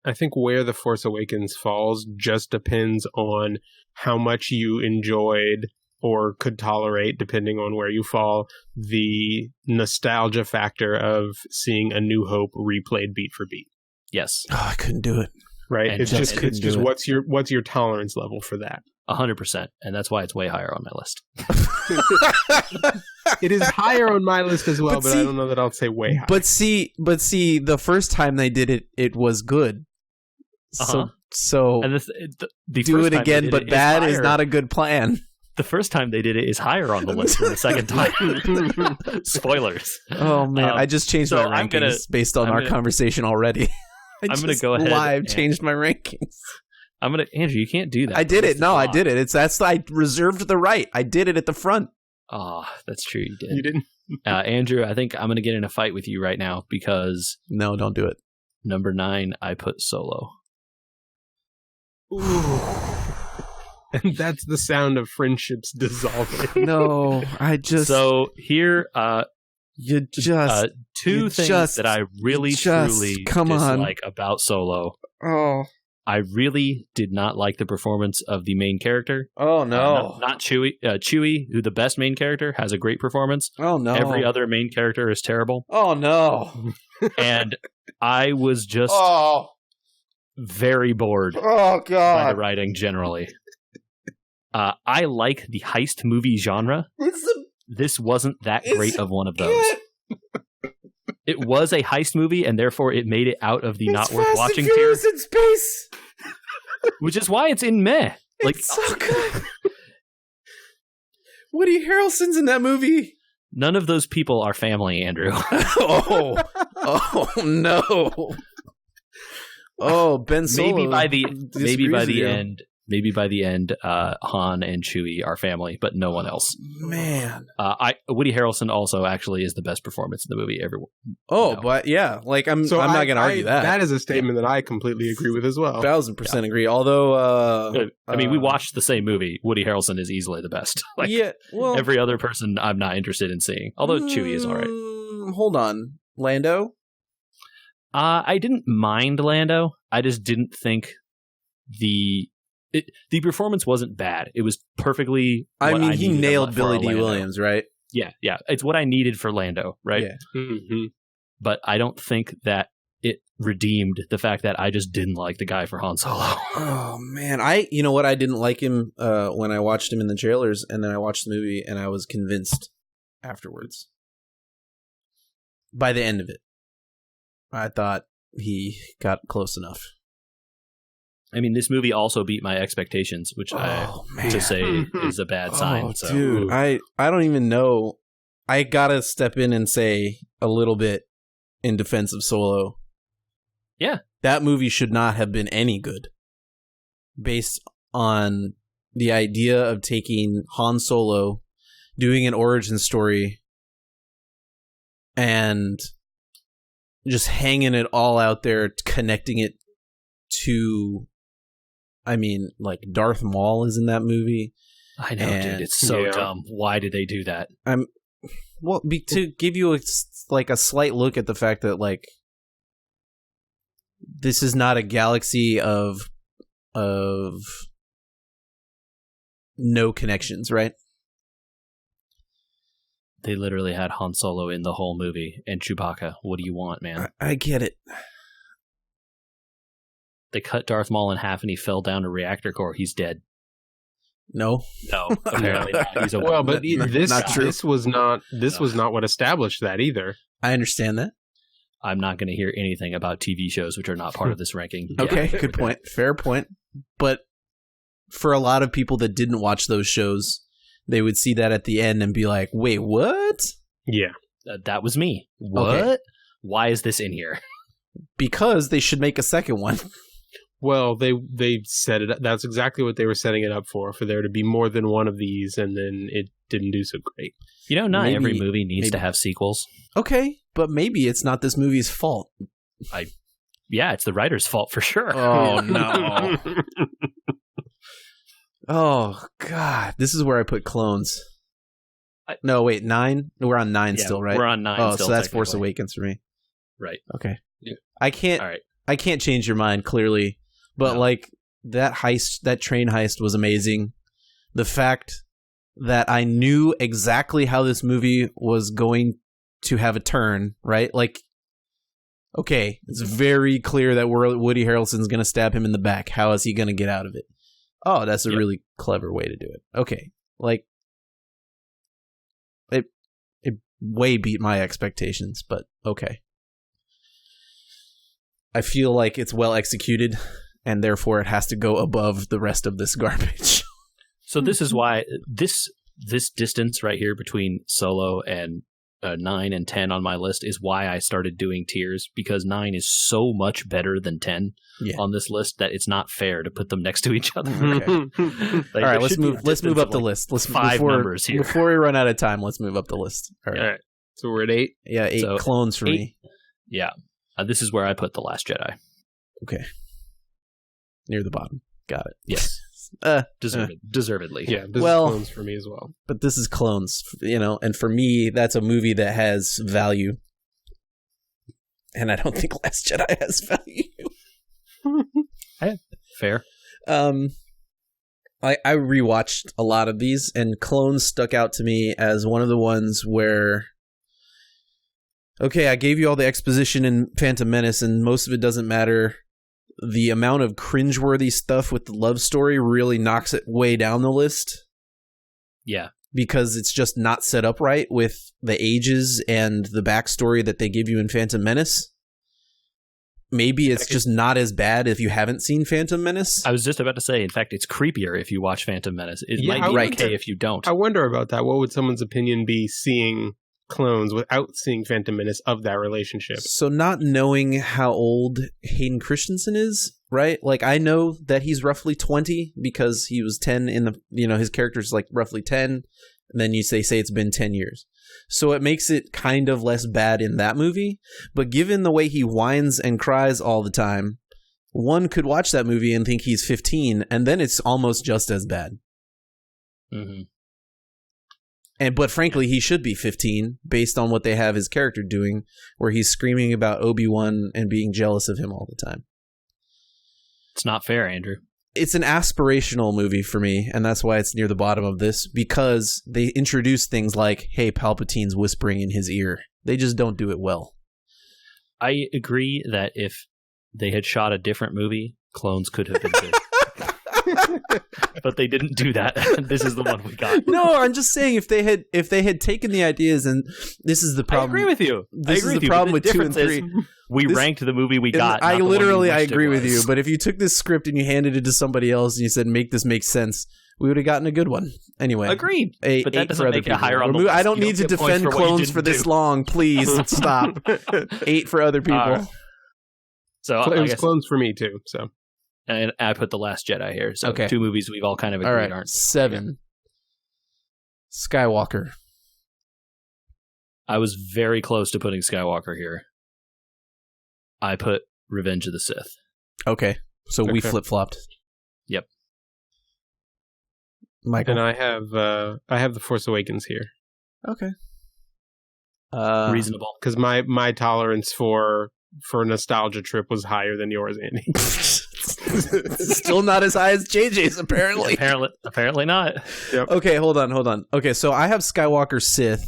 S2: I think where The Force Awakens falls just depends on how much you enjoyed or could tolerate, depending on where you fall, the nostalgia factor of seeing A New Hope replayed beat for beat.
S3: Yes.
S1: Oh, I couldn't do it.
S2: Right?
S3: And
S2: It's
S3: just
S2: just
S1: couldn't do it.
S2: what's your tolerance level for that?
S3: 100%. And that's why it's way higher on my list.
S2: It is higher on my list as well,
S1: But
S2: but
S1: see-
S2: I don't know that I'll say way high.
S1: But see, the first time they did it, it was good.
S3: Uh-huh.
S1: So
S3: And the
S1: do
S3: first
S1: it
S3: time they
S1: again,
S3: did
S1: but
S3: it
S1: bad is
S3: higher.
S1: not a good plan.
S3: The first time they did it is higher on the list than the second time. Spoilers.
S1: Oh man, I just changed
S3: so
S1: my
S3: I'm
S1: rankings
S3: gonna-
S1: based on
S3: I'm
S1: our
S3: gonna-
S1: conversation already.
S3: I'm gonna go ahead
S1: live
S3: and-
S1: changed my rankings.
S3: Andrew, you can't do that.
S1: I did it. No, I did it. I reserved the right. I did it at the front.
S3: Oh, that's true. You did.
S2: You didn't?
S3: Andrew, I think I'm going to get in a fight with you right now because
S1: No, don't do it.
S3: number 9, I put Solo.
S2: Ooh. And that's the sound of friendships dissolving.
S1: No, I just.
S3: So here,
S1: you just.
S3: two things that I really truly dislike about Solo.
S1: Oh.
S3: I really did not like the performance of the main character.
S1: Oh no.
S3: Not Chewie. Chewie, who the best main character, has a great performance.
S1: Oh no.
S3: Every other main character is terrible.
S1: Oh no.
S3: And I was just very bored
S1: Oh
S3: by
S1: god.
S3: the writing generally. I like the heist movie genre. This wasn't that great of one of those. It was a heist movie, and therefore it made it out of the not worth watching tier.
S1: in space.
S3: Which is why it's in meh. Like,
S1: It's so good. Woody Harrelson's in that movie.
S3: none of those people are family, Andrew.
S1: Oh no. Oh, Ben Solo.
S3: Maybe by the
S1: end.
S3: end, Han and Chewie are family, but no one else.
S1: Man.
S3: Woody Harrelson also actually is the best performance in the movie ever.
S1: Oh,
S3: No.
S1: but yeah, like I'm not going to argue that.
S2: That is a statement that I completely agree with as well.
S1: 1000% agree. Although,
S3: I mean, we watched the same movie. Woody Harrelson is easily the best. Like,
S1: yeah, well,
S3: every other person, I'm not interested in seeing. Although Chewie is all right.
S1: Hold on, Lando.
S3: I didn't mind Lando. I just didn't think the performance wasn't bad. It was perfectly.
S1: I
S3: what
S1: mean, he
S3: needed
S1: nailed
S3: for
S1: Billy D.
S3: Lando.
S1: Williams, right?
S3: Yeah. It's what I needed for Lando, right?
S1: Yeah.
S2: Mm-hmm.
S3: But I don't think that it redeemed the fact that I just didn't like the guy for Han Solo.
S1: Oh man, you know what? I didn't like him when I watched him in the trailers, and then I watched the movie, and I was convinced afterwards. By the end of it, I thought he got close enough.
S3: I mean, this movie also beat my expectations, which to say is a bad sign.
S1: Oh,
S3: So.
S1: dude, I don't even know. I gotta step in and say a little bit in defense of Solo.
S3: Yeah.
S1: That movie should not have been any good. Based on the idea of taking Han Solo, doing an origin story, and just hanging it all out there, connecting it to, I mean, like Darth Maul is in that movie.
S3: I know,
S1: And-
S3: dude. It's so
S2: Yeah.
S3: dumb. Why did they do that?
S1: Well, to give you a slight look at the fact that like this is not a galaxy of no connections, right?
S3: They literally had Han Solo in the whole movie and Chewbacca. What do you want, man?
S1: I get it.
S3: They cut Darth Maul in half and he fell down a reactor core. He's dead.
S1: No.
S3: No, apparently not. He's a
S2: Well, but this
S1: Not true.
S2: this was not what established that either.
S1: I understand that.
S3: I'm not going to hear anything about TV shows which are not part of this ranking. Yeah.
S1: Okay, good point. Fair point. But for a lot of people that didn't watch those shows, they would see that at the end and be like, "Wait, what?"
S2: Yeah.
S3: That was me. What?
S1: Okay.
S3: Why is this in here?
S1: Because they should make a second one.
S2: Well, they set it up. That's exactly what they were setting it up for there to be more than one of these, and then it didn't do so great.
S3: You know, not
S1: Maybe-
S3: every movie needs to
S1: maybe-
S3: have sequels.
S1: Okay, but maybe it's not this movie's fault.
S3: Yeah, it's the writer's fault for sure.
S1: Oh no. Oh god, this is where I put Clones. No, wait, 9? We're on 9
S3: Yeah,
S1: still, right?
S3: We're on 9
S1: Oh,
S3: still,
S1: so that's Force
S3: technically.
S1: Awakens for me.
S3: Right.
S1: Okay.
S2: Yeah.
S1: I can't
S3: All right.
S1: I can't change your mind clearly, but
S3: No.
S1: like that train heist was amazing. The fact that I knew exactly how this movie was going to have a turn, right? Like, okay, it's very clear that Woody Harrelson's going to stab him in the back. How is he going to get out of it? Oh, that's a
S3: Yep.
S1: really clever way to do it. Okay, like it way beat my expectations, but okay. I feel like it's well executed, and therefore it has to go above the rest of this garbage.
S3: So this is why this distance right here between Solo and 9 and 10 on my list is why I started doing tiers, because 9 is so much better than 10 on this list that it's not fair to put them next to each other.
S1: Okay. All right, let's move up the list. Let's
S3: numbers here.
S1: Before we run out of time, let's move up the list. All right.
S2: So we're at 8.
S1: Yeah, 8
S3: So
S1: clones for
S3: 8,
S1: me.
S3: Yeah. This is where I put The Last Jedi.
S1: Okay. Near the bottom. Got it.
S3: Yes. Deservedly.
S2: Yeah, this is clones for me as well.
S1: But this is clones, and for me, that's a movie that has value. And I don't think Last Jedi has value.
S3: Fair.
S1: I rewatched a lot of these, and Clones stuck out to me as one of the ones where, okay, I gave you all the exposition in Phantom Menace, and most of it doesn't matter. The amount of cringeworthy stuff with the love story really knocks it way down the list.
S3: Yeah.
S1: Because it's just not set up right with the ages and the backstory that they give you in Phantom Menace. Maybe it's just not as bad if you haven't seen Phantom Menace.
S3: I was just about to say, in fact, it's creepier if you watch Phantom Menace. It might be okay if you don't.
S2: I wonder about that. What would someone's opinion be seeing Clones without seeing Phantom Menace of that relationship?
S1: So not knowing how old Hayden Christensen is, right? Like, I know that he's roughly 20 because he was 10 in the, his character's like roughly 10. And then say it's been 10 years. So it makes it kind of less bad in that movie. But given the way he whines and cries all the time, one could watch that movie and think he's 15, and then it's almost just as bad.
S3: Mm-hmm.
S1: But frankly, he should be 15 based on what they have his character doing, where he's screaming about Obi-Wan and being jealous of him all the time.
S3: It's not fair, Andrew.
S1: It's an aspirational movie for me, and that's why it's near the bottom of this, because they introduce things like, hey, Palpatine's whispering in his ear. They just don't do it well.
S3: I agree that if they had shot a different movie, Clones could have been good. But they didn't do that. This is the one we got.
S1: No, I'm just saying if they had taken the ideas, and this is the problem.
S3: I agree with you.
S1: This is the problem with 2 and 3.
S3: We ranked the movie we got.
S1: I agree with you. But if you took this script and you handed it to somebody else and you said, make this make sense, we would have gotten a good one. Anyway.
S3: Agreed.
S1: But that doesn't make it higher on the list. I don't need to defend Clones for this long. Please stop. 8 for other people.
S2: So it was Clones for me too. So.
S3: And I put The Last Jedi here. So
S1: okay.
S3: 2 movies we've all kind of agreed aren't.
S1: 7. Skywalker.
S3: I was very close to putting Skywalker here. I put Revenge of the Sith.
S1: Okay. So we flip-flopped.
S3: Yep.
S1: Michael.
S2: And I have The Force Awakens here.
S1: Okay.
S3: Reasonable.
S2: Because my tolerance for a nostalgia trip was higher than yours, Andy.
S1: Still not as high as JJ's, apparently.
S3: Apparently not.
S2: Yep.
S1: Okay, hold on. Okay, so I have Skywalker Sith.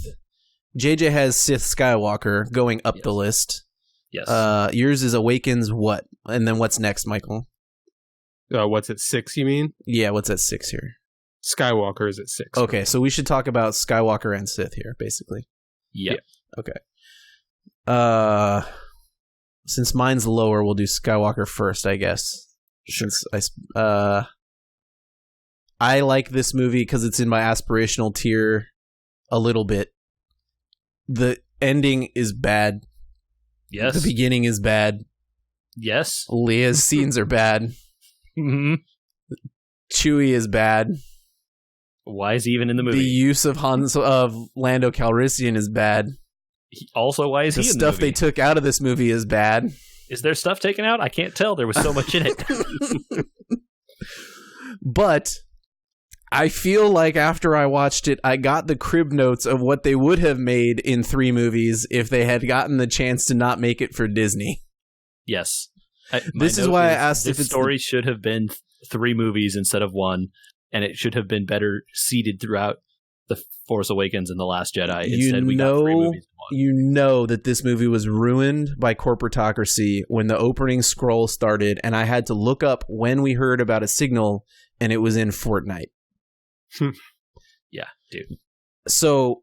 S1: JJ has Sith Skywalker going up the list.
S3: Yes.
S1: Yours is Awakens what? And then what's next, Michael?
S2: What's at 6, you mean?
S1: Yeah, what's at 6 here?
S2: Skywalker is at 6.
S1: Okay, so we should talk about Skywalker and Sith here, basically.
S3: Yeah.
S1: Okay. Since mine's lower, we'll do Skywalker first, I guess.
S3: Sure.
S1: Since I like this movie because it's in my aspirational tier a little bit. The ending is bad.
S3: Yes.
S1: The beginning is bad.
S3: Yes.
S1: Leia's scenes are bad.
S3: Mm-hmm.
S1: Chewie is bad.
S3: Why is he even in the movie?
S1: The use of Lando Calrissian is bad.
S3: Also, why is he in the movie?
S1: The stuff they took out of this movie is bad.
S3: Is there stuff taken out? I can't tell. There was so much in it.
S1: But I feel like after I watched it, I got the crib notes of what they would have made in 3 movies if they had gotten the chance to not make it for Disney.
S3: Yes.
S1: This is why I asked if
S3: this story should have been 3 movies instead of 1, and it should have been better seeded throughout The Force Awakens and The Last Jedi. Instead, we got 3 movies in 1.
S1: You know that this movie was ruined by corporatocracy when the opening scroll started, and I had to look up when we heard about a signal, and it was in Fortnite.
S3: Yeah, dude.
S1: So,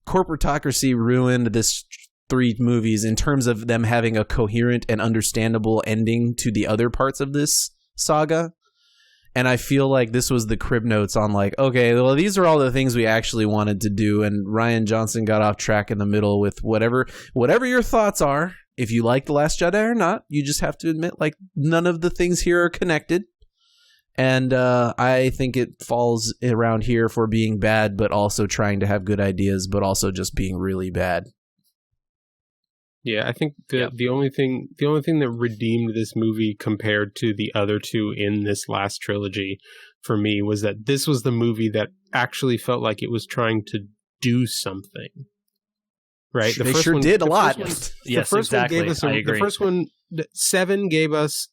S1: corporatocracy ruined this 3 movies in terms of them having a coherent and understandable ending to the other parts of this saga. And I feel like this was the crib notes on like, okay, well, these are all the things we actually wanted to do. And Rian Johnson got off track in the middle with whatever your thoughts are. If you like The Last Jedi or not, you just have to admit, like, none of the things here are connected. And I think it falls around here for being bad, but also trying to have good ideas, but also just being really bad.
S2: Yeah, I think the only thing that redeemed this movie compared to the other two in this last trilogy for me was that this was the movie that actually felt like it was trying to do something. Right?
S1: They sure did a lot.
S3: Yes, exactly. I agree.
S2: The first one, 7 gave us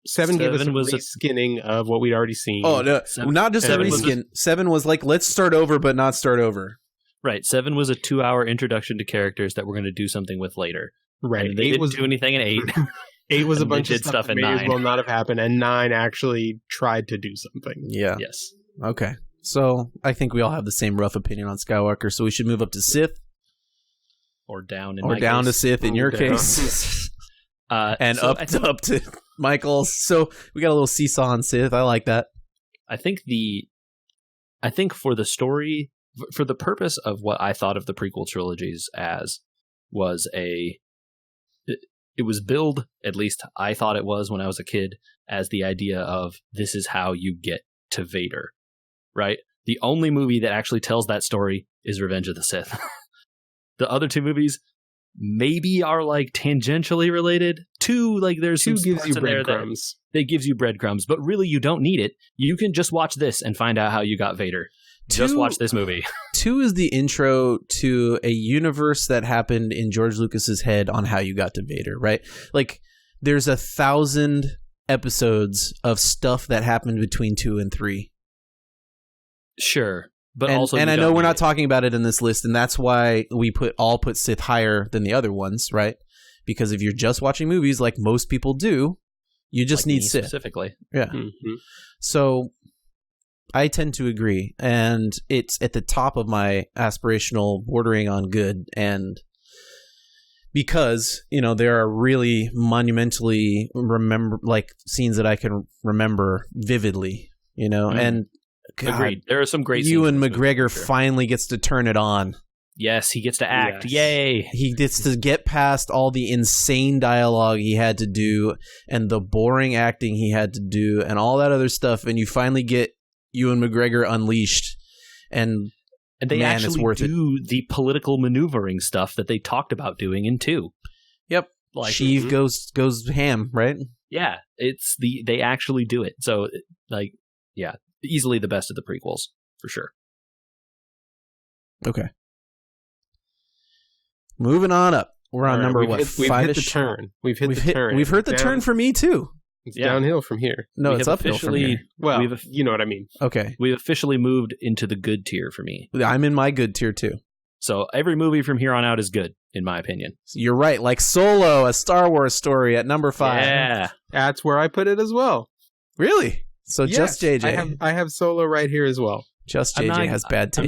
S2: Seven gave us a reskinning of what we'd already seen.
S1: Oh, no, not just a reskin. 7 was like, let's start over, but not start over.
S3: Right. 7 was a 2-hour introduction to characters that we're going to do something with later.
S2: Right.
S3: And they didn't do anything in 8.
S2: 8 was a bunch of stuff that
S3: in
S2: may
S3: 9.
S2: as well not have happened, and 9 actually tried to do something.
S1: Yeah.
S3: Yes.
S1: Okay. So I think we all have the same rough opinion on Skywalker, so we should move up to Sith.
S3: Or down in
S1: or
S3: my
S1: down
S3: case.
S1: to Sith in your case. And so up to Michael's. So we got a little seesaw on Sith. I like that.
S3: I think for the story, for the purpose of what I thought of the prequel trilogies as, was it was billed, at least I thought it was when I was a kid, as the idea of this is how you get to Vader, right? The only movie that actually tells that story is Revenge of the Sith. The other 2 movies maybe are like tangentially related. 2, like there's
S2: 2
S3: some
S2: gives you
S3: in there
S2: breadcrumbs.
S3: that gives you breadcrumbs, but really you don't need it. You can just watch this and find out how you got Vader. Just watch this movie.
S1: 2 is the intro to a universe that happened in George Lucas's head on how you got to Vader, right? Like, there's 1,000 episodes of stuff that happened between 2 and 3.
S3: Sure, but
S1: and,
S3: also,
S1: and I know we're not talking about it in this list, and that's why we put Sith higher than the other ones, right? Because if you're just watching movies, like most people do, you just need Sith
S3: specifically.
S1: Yeah.
S2: Mm-hmm.
S1: So I tend to agree, and it's at the top of my aspirational bordering on good, and because, there are really monumentally scenes that I can remember vividly, and God,
S3: agreed. There are some great
S1: Ewan
S3: scenes
S1: McGregor finally gets to turn it on.
S3: Yes, he gets to act.
S2: Yes.
S3: Yay.
S1: He gets to get past all the insane dialogue he had to do and the boring acting he had to do and all that other stuff, and you finally get Ewan McGregor unleashed, and
S3: they actually do the political maneuvering stuff that they talked about doing in 2.
S1: Yep.
S3: Like
S1: Sheev goes ham, right?
S3: Yeah, they actually do it. So easily the best of the prequels for sure.
S1: Okay. Moving on up. We're on number
S2: we've hit the turn. We've hit the turn.
S1: We've heard the turn for me too.
S2: It's downhill from here.
S1: No, it's uphill from here.
S2: Well, you know what I mean.
S1: Okay.
S3: We've officially moved into the good tier for me.
S1: I'm in my good tier too.
S3: So every movie from here on out is good, in my opinion.
S1: You're right. Like Solo, a Star Wars story at number 5.
S3: Yeah.
S2: That's where I put it as well.
S1: Really? So yes, just JJ.
S2: I have Solo right here as well.
S1: Just JJ has bad takes.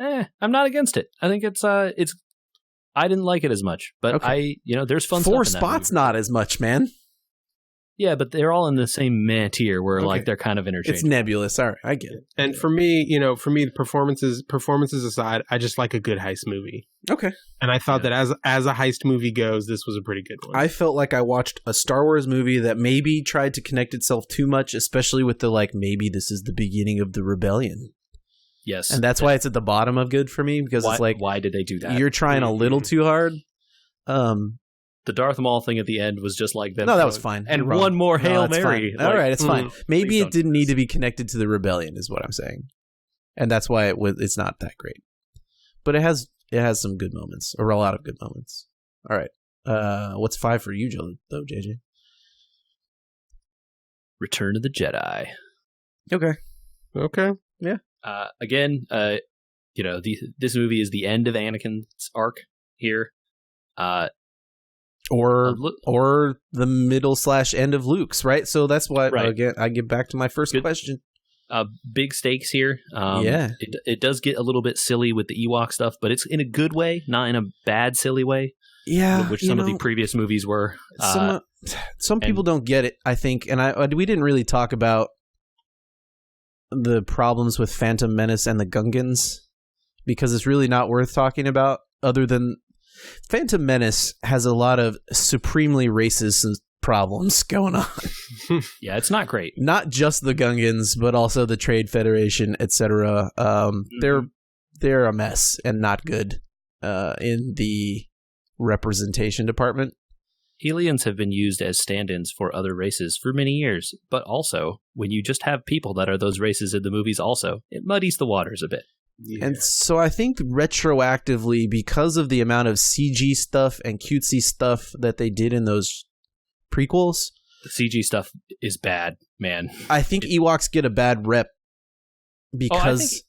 S3: I'm not against it. I think it's I didn't like it as much, but okay. There's fun
S1: 4
S3: stuff in
S1: spots
S3: that
S1: not as much, man.
S3: Yeah, but they're all in the same meh tier where like they're kind of interchangeable.
S1: It's nebulous. All right, I get it.
S2: And for me, performances aside, I just like a good heist movie.
S1: Okay.
S2: And I thought that as a heist movie goes, this was a pretty good one.
S1: I felt like I watched a Star Wars movie that maybe tried to connect itself too much, especially with the maybe this is the beginning of the rebellion.
S3: Yes.
S1: And that's why it's at the bottom of good for me, because it's like,
S3: why did they do that?
S1: You're trying a little too hard.
S3: The Darth Maul thing at the end was just like that.
S1: No, that was fine.
S3: And one more Hail Mary.
S1: All right, it's fine. Maybe it didn't need to be connected to the rebellion, is what I'm saying, and that's why it's not that great. But it has some good moments, or a lot of good moments. All right, what's 5 for you, though, JJ?
S3: Return of the Jedi.
S2: Okay.
S1: Yeah.
S3: Again, this movie is the end of Anakin's arc here.
S1: Or the middle/end of Luke's, right? So that's why, again, I get back to my first question.
S3: Big stakes here.
S1: Yeah.
S3: It does get a little bit silly with the Ewok stuff, but it's in a good way, not in a bad, silly way.
S1: Yeah.
S3: Which some of the previous movies were.
S1: Some people don't get it, I think. And we didn't really talk about the problems with Phantom Menace and the Gungans, because it's really not worth talking about, other than Phantom Menace has a lot of supremely racist problems going on.
S3: Yeah, it's not great.
S1: Not just the Gungans, but also the Trade Federation, etc. They're a mess and not good in the representation department.
S3: Aliens have been used as stand-ins for other races for many years, but also, when you just have people that are those races in the movies also, it muddies the waters a bit.
S2: Yeah.
S1: And so I think retroactively, because of the amount of CG stuff and cutesy stuff that they did in those prequels,
S3: the CG stuff is bad, man.
S1: I think Ewoks get a bad rep because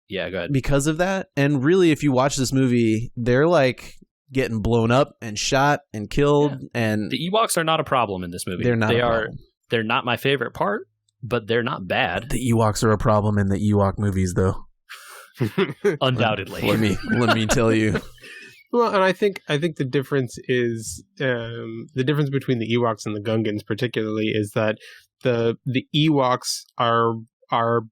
S3: yeah, go ahead.
S1: Because of that. And really, if you watch this movie, they're like getting blown up and shot and killed, and
S3: the Ewoks are not a problem in this movie.
S1: They're not.
S3: They're not my favorite part, but they're not bad.
S1: The Ewoks are a problem in the Ewok movies, though.
S3: Undoubtedly.
S1: Let me tell you.
S2: Well, and I think the difference is the difference between the Ewoks and the Gungans, particularly, is that the Ewoks are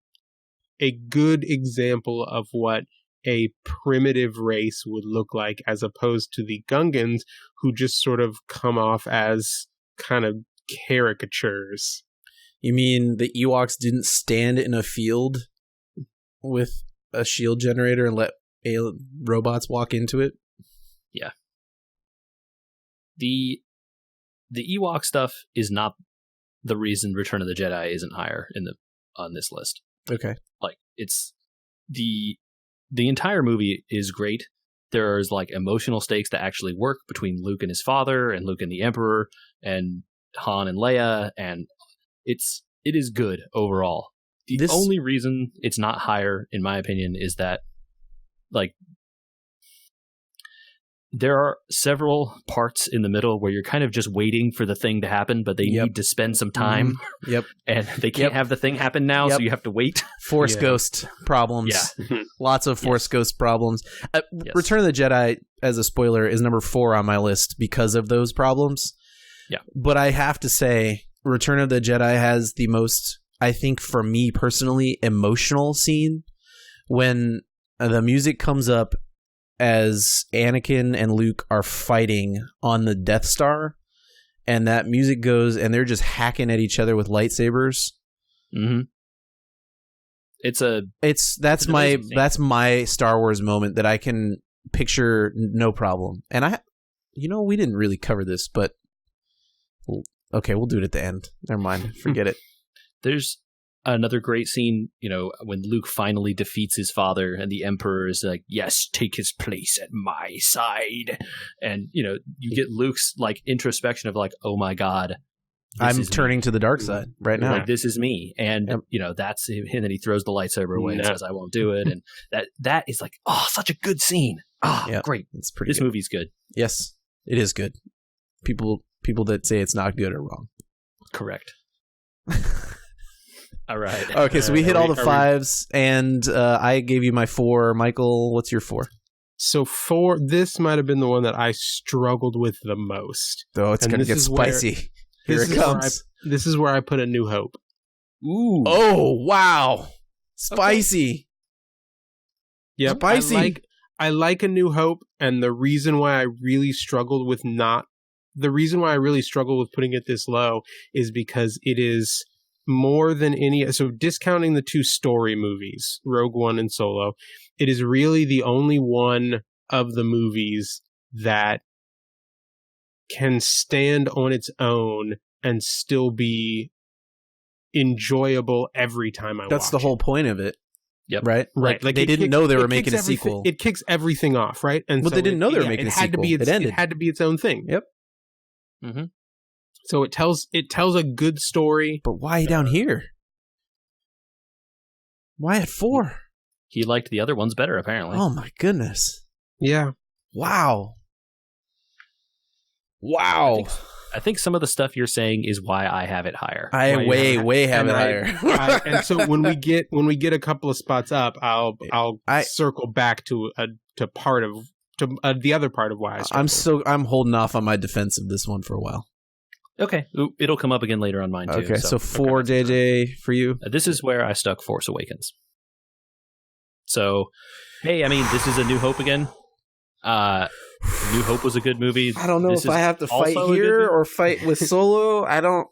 S2: a good example of what a primitive race would look like, as opposed to the Gungans, who just sort of come off as kind of caricatures.
S1: You mean the Ewoks didn't stand in a field with a shield generator and let robots walk into it?
S3: Yeah. The Ewok stuff is not the reason Return of the Jedi isn't higher on this list.
S1: Okay.
S3: Like, it's the entire movie is great. There's like emotional stakes that actually work between Luke and his father, and Luke and the Emperor, and Han and Leia, and it is good overall. The only reason it's not higher, in my opinion, is that like there are several parts in the middle where you're kind of just waiting for the thing to happen, but they need to spend some time.
S1: Mm-hmm. Yep.
S3: And they can't have the thing happen now, so you have to wait.
S1: Force Ghost problems.
S3: Yeah.
S1: Lots of Force Ghost problems. Yes. Return of the Jedi, as a spoiler, is number 4 on my list because of those problems.
S3: Yeah.
S1: But I have to say, Return of the Jedi has the most, I think for me personally, emotional scene when the music comes up as Anakin and Luke are fighting on the Death Star, and that music goes, and they're just hacking at each other with lightsabers.
S3: Mm-hmm.
S1: That's my Star Wars moment that I can picture no problem. And we didn't really cover this, but okay, we'll do it at the end. Never mind, forget it.
S3: There's another great scene, when Luke finally defeats his father and the Emperor is like, yes, take his place at my side. And, you get Luke's like introspection of like, oh my God,
S1: I'm turning to the dark side right now.
S3: Like, this is me. And, that's him. And then he throws the lightsaber away and says, I won't do it. And that is like, oh, such a good scene. Great.
S1: It's pretty
S3: This
S1: good.
S3: movie's good.
S1: Yes, it is good. People that say it's not good are wrong.
S3: Correct. All right.
S1: Okay, so we hit all the 5s, and I gave you my 4. Michael, what's your 4?
S2: So 4, this might have been the one that I struggled with the most.
S1: Oh, it's going to get spicy. Here it comes.
S2: This is where I put A New Hope.
S3: Ooh.
S1: Oh, wow. Spicy.
S2: Okay. Yep.
S1: Spicy.
S2: I like A New Hope, and the reason why I really struggled with putting it this low is because it is more than any, so discounting the 2 story movies, Rogue One and Solo, it is really the only one of the movies that can stand on its own and still be enjoyable every time I watch it.
S1: That's the whole point of it.
S3: Yep.
S1: Right?
S2: Right.
S1: Like they didn't know they were making a sequel.
S2: It kicks everything off, right? And
S1: they didn't know they were making a sequel. It ended.
S2: It had to be its own thing.
S1: Yep.
S3: Mm-hmm.
S2: So it tells a good story.
S1: But why down here? Why at 4?
S3: He liked the other ones better, apparently.
S1: Oh my goodness.
S2: Yeah.
S1: Wow.
S3: I think some of the stuff you're saying is why I have it higher.
S1: I
S2: Well,
S1: way
S2: yeah,
S1: have it
S2: and
S1: higher.
S2: and so when we get a couple of spots up, I'll circle back to the other part of why I struggled.
S1: I'm holding off on my defense of this one for a while.
S3: Okay, it'll come up again later on mine too.
S1: Okay, so 4 JJ for you.
S3: This is where I stuck Force Awakens. So, hey, I mean, this is A New Hope again. New Hope was a good movie.
S1: I don't know
S3: This
S1: if I
S3: is
S1: have to fight
S3: also a good
S1: here
S3: movie.
S1: or fight with Solo. I don't.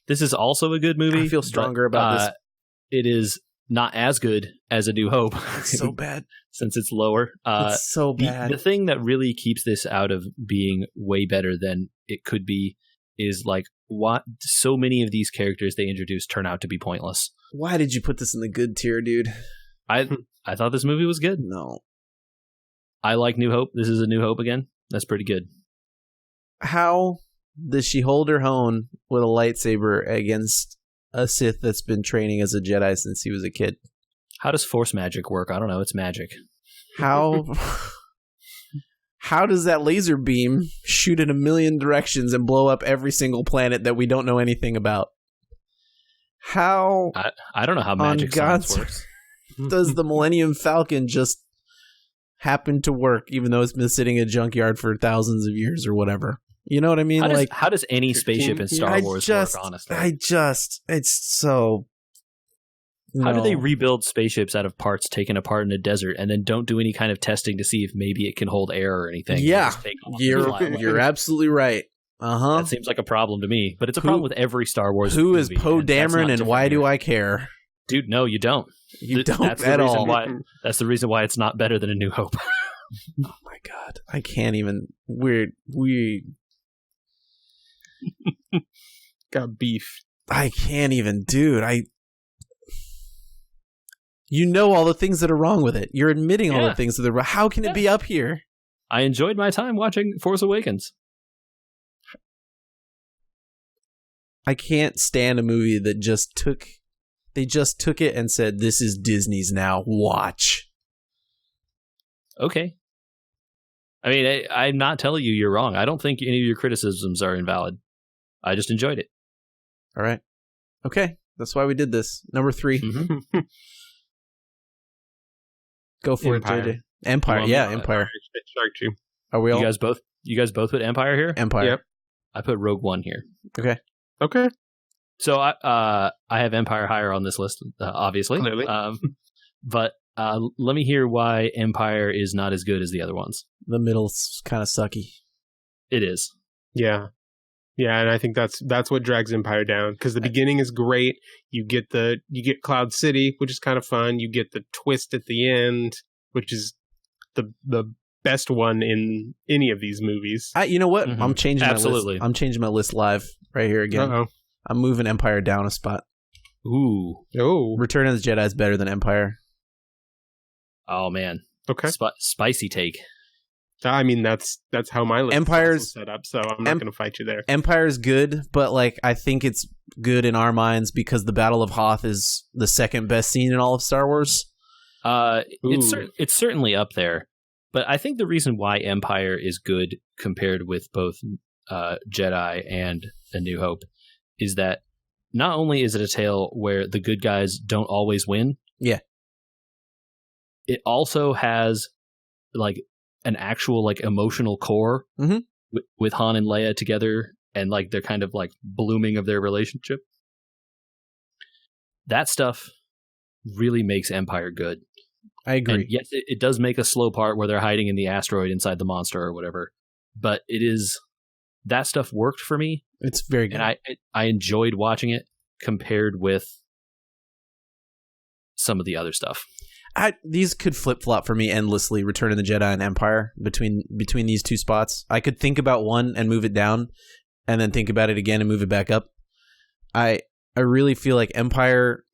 S3: This is also a good movie.
S1: I feel stronger about this.
S3: It is not as good as A New Hope.
S1: It's so bad.
S3: Since it's lower.
S1: It's so bad.
S3: The thing that really keeps this out of being way better than it could be is like what so many of these characters they introduce turn out to be pointless.
S1: Why did you put this in the good tier, dude?
S3: I thought this movie was good.
S1: No.
S3: I like New Hope. This is A New Hope again. That's pretty good.
S1: How does she hold her own with a lightsaber against a Sith that's been training as a Jedi since he was a kid?
S3: How does Force magic work? I don't know. It's magic.
S1: How does that laser beam shoot in a million directions and blow up every single planet that we don't know anything about? How
S3: I don't know how magic science works.
S1: does the Millennium Falcon just happen to work even though it's been sitting in a junkyard for thousands of years or whatever? You know what I mean?
S3: How does any spaceship in Star Wars work, honestly?
S1: It's so...
S3: How do they rebuild spaceships out of parts taken apart in a desert and then don't do any kind of testing to see if maybe it can hold air or anything?
S1: Yeah,
S3: Just take off and fly away?
S1: you're absolutely right.
S3: That seems like a problem to me, but it's a problem with every Star Wars
S1: Who
S3: movie.
S1: is Poe Dameron and why do I care?
S3: Dude, no, you don't.
S1: You don't
S3: that's
S1: at
S3: the reason
S1: all.
S3: That's the reason why it's not better than A New Hope.
S1: Oh my god. I can't even... We
S2: got beef.
S1: I can't even, dude. You know all the things that are wrong with it. You're admitting all the things that are wrong. How can it be up here?
S3: I enjoyed my time watching Force Awakens.
S1: I can't stand a movie that just took it and said, this is Disney's now. Watch.
S3: Okay. I mean, I'm not telling you you're wrong. I don't think any of your criticisms are invalid. I just enjoyed it.
S1: All right. Okay. That's why we did this. Number 3.
S3: Mm-hmm.
S1: Go for
S2: Empire.
S1: it, JJ. Empire.
S3: Well,
S1: Yeah,
S3: I
S1: Empire.
S2: I striked you.
S1: Are we all?
S3: You guys both put Empire here?
S1: Empire.
S2: Yep.
S3: I put Rogue One here.
S2: Okay.
S3: So I have Empire higher on this list, obviously.
S2: Clearly.
S3: But let me hear why Empire is not as good as the other ones.
S1: The middle's kind of sucky.
S3: It is.
S2: Yeah. Yeah, and I think that's what drags Empire down because the beginning is great. You get Cloud City, which is kind of fun. You get the twist at the end, which is the best one in any of these movies.
S1: You know what?
S3: Mhm.
S1: I'm changing
S3: Absolutely.
S1: my list. I'm changing my list live right here again.
S2: Uh-oh.
S1: I'm moving Empire down a spot.
S3: Ooh.
S2: Oh.
S1: Return of the Jedi is better than Empire.
S3: Oh, man.
S2: Okay.
S3: Spicy take.
S2: I mean, that's how my list
S1: Empire's-
S2: is also set up, so I'm not going to fight you there.
S1: Empire is good, but I think it's good in our minds because the Battle of Hoth is the second best scene in all of Star Wars.
S3: It's certainly up there, but I think the reason why Empire is good compared with both Jedi and A New Hope is that not only is it a tale where the good guys don't always win, it also has an actual emotional core
S1: Mhm.
S3: with Han and Leia together, and they're kind of blooming of their relationship. That stuff really makes Empire good.
S1: I agree.
S3: And yes, it does make a slow part where they're hiding in the asteroid inside the monster or whatever, but that stuff worked for me,
S1: It's very good.
S3: and I enjoyed watching it compared with some of the other stuff.
S1: These could flip-flop for me endlessly, Return of the Jedi and Empire, between these two spots. I could think about one and move it down, and then think about it again and move it back up. I really feel like Empire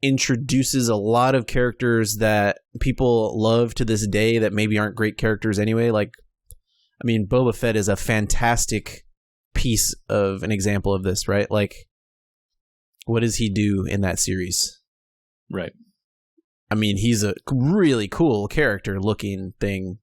S1: introduces a lot of characters that people love to this day that maybe aren't great characters anyway. Boba Fett is a fantastic piece of an example of this, right? What does he do in that series?
S3: Right.
S1: He's a really cool character looking thing,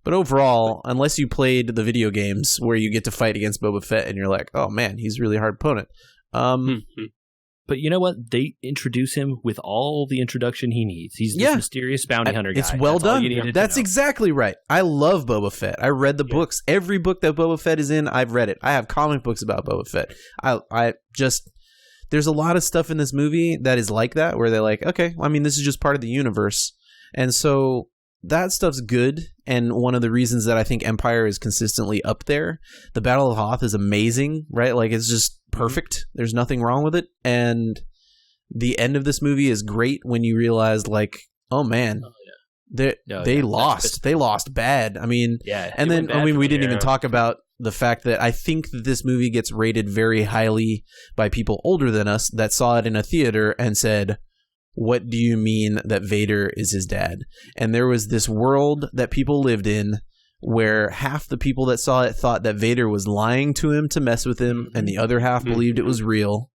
S1: But overall, unless you played the video games where you get to fight against Boba Fett and you're like, oh man, he's a really hard opponent.
S3: But you know what? They introduce him with all the introduction he needs. He's this mysterious bounty hunter guy.
S1: It's well done. That's
S3: know.
S1: exactly right. I love Boba Fett. I read the books. Every book that Boba Fett is in, I've read it. I have comic books about Boba Fett. I just... There's a lot of stuff in this movie that is like that, where they're like, okay, I mean, this is just part of the universe. And so that stuff's good. And one of the reasons that I think Empire is consistently up there, the Battle of Hoth is amazing, right? Like, it's just perfect. There's nothing wrong with it. And the end of this movie is great when you realize, like, oh man, they lost. They lost bad. I mean, and then, I mean, we didn't even talk about the fact that I think that this movie gets rated very highly by people older than us that saw it in a theater and said, what do you mean that Vader is his dad? And there was this world that people lived in where half the people that saw it thought that Vader was lying to him to mess with him, and the other half believed it was real.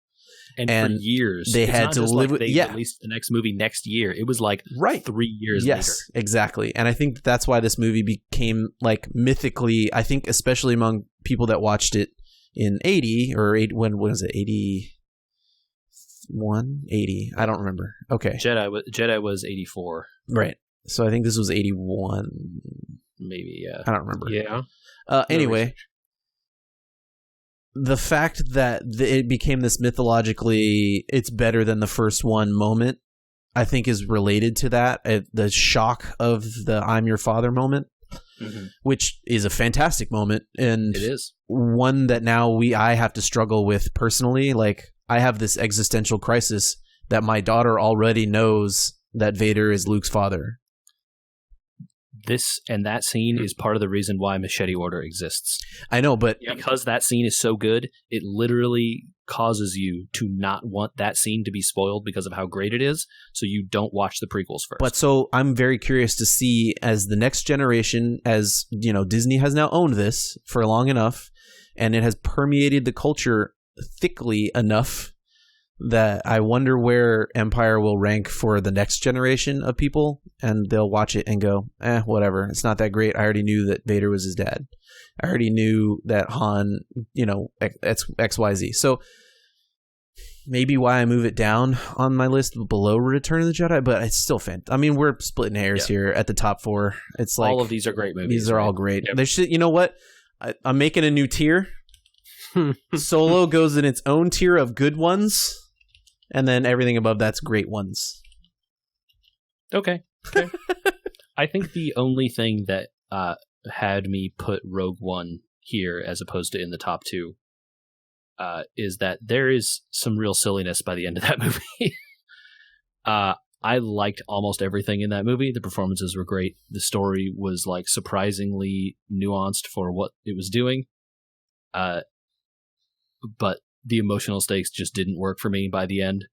S3: And for years,
S1: they had to live with.
S3: They released the next movie next year. It was like 3 years later.
S1: Yes, exactly. And I think that's why this movie became like mythically. I think especially among people that watched it in 80 or 8. When was it? 81, 80. I don't remember. Okay,
S3: Jedi was 84.
S1: Right. So I think this was 81.
S3: Maybe. Yeah.
S1: I don't remember.
S2: Yeah.
S1: Anyway. The fact that it became this mythologically it's better than the first one moment, I think is related to that. The shock of the I'm your father moment, which is a fantastic moment. And
S3: it is
S1: one that now I have to struggle with personally. Like, I have this existential crisis that my daughter already knows that Vader is Luke's father.
S3: This and that scene is part of the reason why Machete Order exists.
S1: I know, but
S3: because that scene is so good, it literally causes you to not want that scene to be spoiled because of how great it is, so you don't watch the prequels first.
S1: But so I'm very curious to see, as the next generation, as you know, Disney has now owned this for long enough, and it has permeated the culture thickly enough that I wonder where Empire will rank for the next generation of people, and they'll watch it and go, whatever. It's not that great. I already knew that Vader was his dad. I already knew that Han, XYZ. So maybe why I move it down on my list below Return of the Jedi, but it's still I mean, we're splitting hairs here at the top 4. It's like
S3: all of these are great movies.
S1: These are all great.
S2: Yep.
S1: There should, you know what? I'm making a new tier. Solo goes in its own tier of good ones. And then everything above that's great ones.
S3: Okay. I think the only thing that had me put Rogue One here as opposed to in the top 2 is that there is some real silliness by the end of that movie. I liked almost everything in that movie. The performances were great. The story was like surprisingly nuanced for what it was doing. But the emotional stakes just didn't work for me by the end.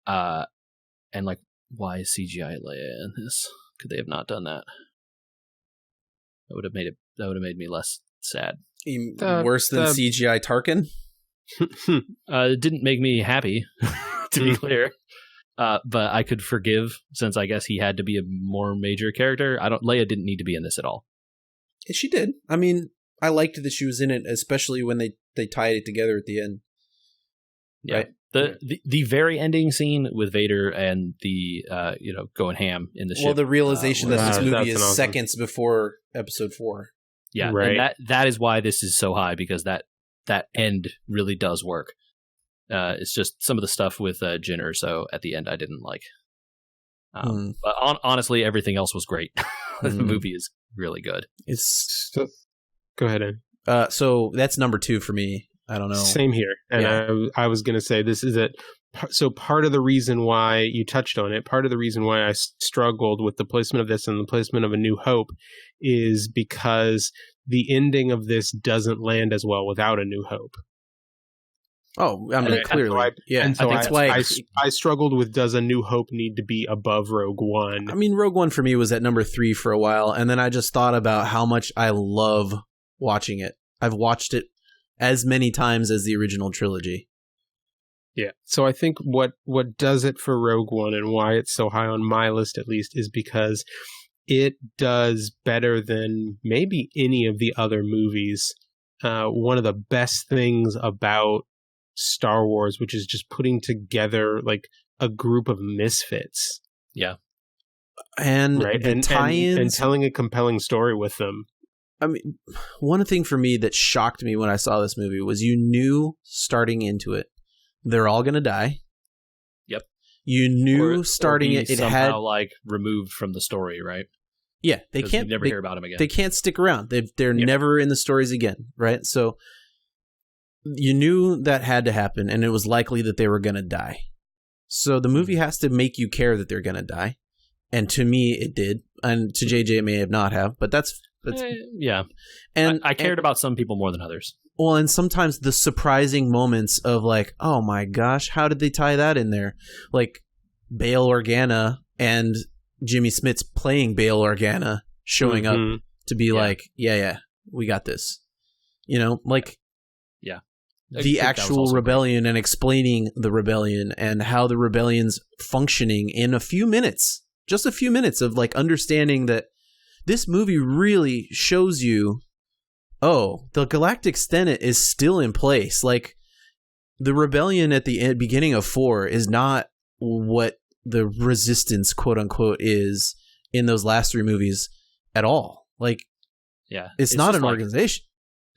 S3: And like, why is CGI Leia in this? Could they have not done that? That would have made me less sad.
S1: Worse than CGI Tarkin?
S3: It didn't make me happy, to be clear. But I could forgive, since I guess he had to be a more major character. Leia didn't need to be in this at all.
S1: She did. I mean, I liked that she was in it, especially when they tied it together at the end.
S3: Yeah.
S1: Right?
S3: The very ending scene with Vader and the going ham in the ship.
S1: Well, the realization that this movie is
S2: awesome.
S1: seconds before Episode 4.
S3: Yeah,
S2: right.
S3: And that is why this is so high, because that end really does work. It's just some of the stuff with Jyn Erso at the end I didn't like. But honestly, everything else was great. The movie is really good.
S2: Go ahead, Ed.
S1: So that's number 2 for me. I don't know.
S2: Same here. And I was going to say, this is it. So part of the reason why you touched on it, part of the reason why I struggled with the placement of this and the placement of A New Hope is because the ending of this doesn't land as well without A New Hope.
S1: Oh, I mean, clearly.
S2: And so
S1: that's why
S2: I struggled with, does A New Hope need to be above Rogue One?
S1: I mean, Rogue One for me was at number 3 for a while, and then I just thought about how much I love watching it. I've watched it as many times as the original trilogy.
S2: Yeah. So I think what does it for Rogue One and why it's so high on my list, at least, is because it does better than maybe any of the other movies. One of the best things about Star Wars, which is just putting together like a group of misfits.
S3: Yeah.
S1: And
S2: right,
S1: the tie-ins
S2: and telling a compelling story with them.
S1: I mean, one thing for me that shocked me when I saw this movie was you knew starting into it, they're all going to die.
S3: Yep.
S1: You knew starting it
S3: somehow
S1: had
S3: like removed from the story, right?
S1: Yeah, they can't
S3: never hear about him again.
S1: They can't stick around. They're never in the stories again, right? So you knew that had to happen, and it was likely that they were going to die. So the movie has to make you care that they're going to die. And to me, it did. And to JJ, it may have not have, but that's
S3: yeah.
S1: And
S3: I cared about some people more than others.
S1: Well, and sometimes the surprising moments of like, oh my gosh, how did they tie that in there? Like Bail Organa and Jimmy Smits playing Bail Organa showing up to be like, yeah, we got this. You know, like the actual rebellion and explaining the rebellion and how the rebellion's functioning in a few minutes. Just a few minutes of like understanding that this movie really shows you, oh, the Galactic Senate is still in place. Like the rebellion at the beginning of 4 is not what the resistance, quote unquote, is in those last 3 movies at all. Like, it's not an organization.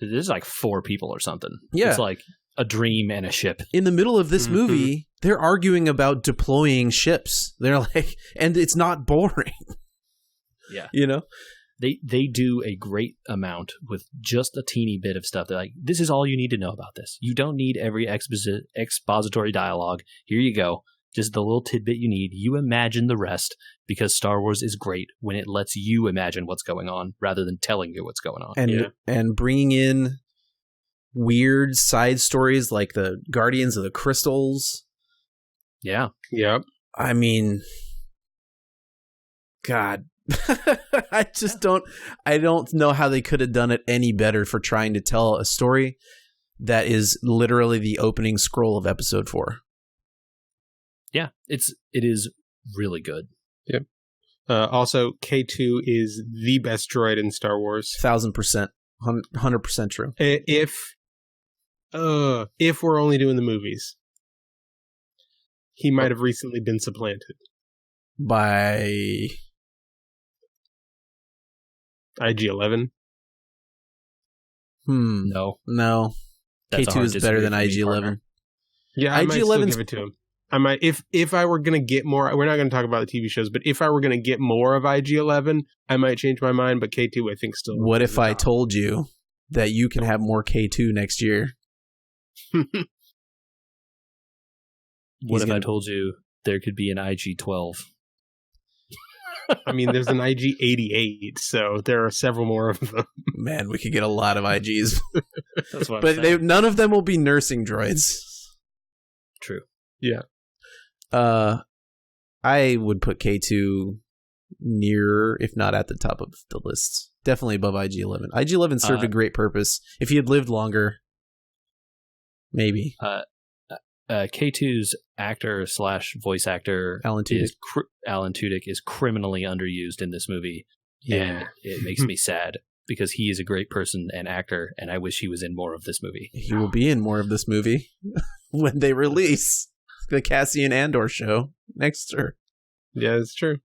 S3: There's like 4 people or something.
S1: Yeah.
S3: It's like a dream and a ship. In
S1: the middle of this movie, they're arguing about deploying ships. They're like, and it's not boring.
S3: Yeah.
S1: You know?
S3: They do a great amount with just a teeny bit of stuff. They're like, this is all you need to know about this. You don't need every expository dialogue. Here you go. Just the little tidbit you need. You imagine the rest, because Star Wars is great when it lets you imagine what's going on rather than telling you what's going on.
S1: And bringing in weird side stories like the Guardians of the Crystals.
S3: Yeah.
S2: Yep.
S1: I mean, God, I don't know how they could have done it any better for trying to tell a story that is literally the opening scroll of episode 4.
S3: Yeah, it is really good.
S2: Yep. Also, K2 is the best droid in Star Wars.
S1: 1,000%. 100% true.
S2: If we're only doing the movies, he might have recently been supplanted
S1: by
S2: IG-11.
S1: No.
S3: That's
S1: K2 is better than IG-11.
S2: Yeah, I might still give it to him. I might, if I were going to get more, we're not going to talk about the TV shows, but if I were going to get more of IG-11, I might change my mind, but K2 I think still.
S1: What if I told you that you can have more K2 next year?
S3: What if I told you there could be an IG-12?
S2: I mean, there's an IG-88, so there are several more of them.
S1: Man, we could get a lot of IGs.
S3: That's what
S1: but none of them will be nursing droids.
S3: True.
S2: Yeah.
S1: I would put K2 near, if not at the top of the list. Definitely above IG-11. IG-11 served a great purpose. If he had lived longer, maybe.
S3: K2's actor / voice actor
S1: Alan
S3: Tudyk is criminally underused in this movie.
S1: Yeah.
S3: And it makes me sad because he is a great person and actor, and I wish he was in more of this movie.
S1: He will be in more of this movie when they release the Cassian Andor show next year.
S2: Yeah, it's true.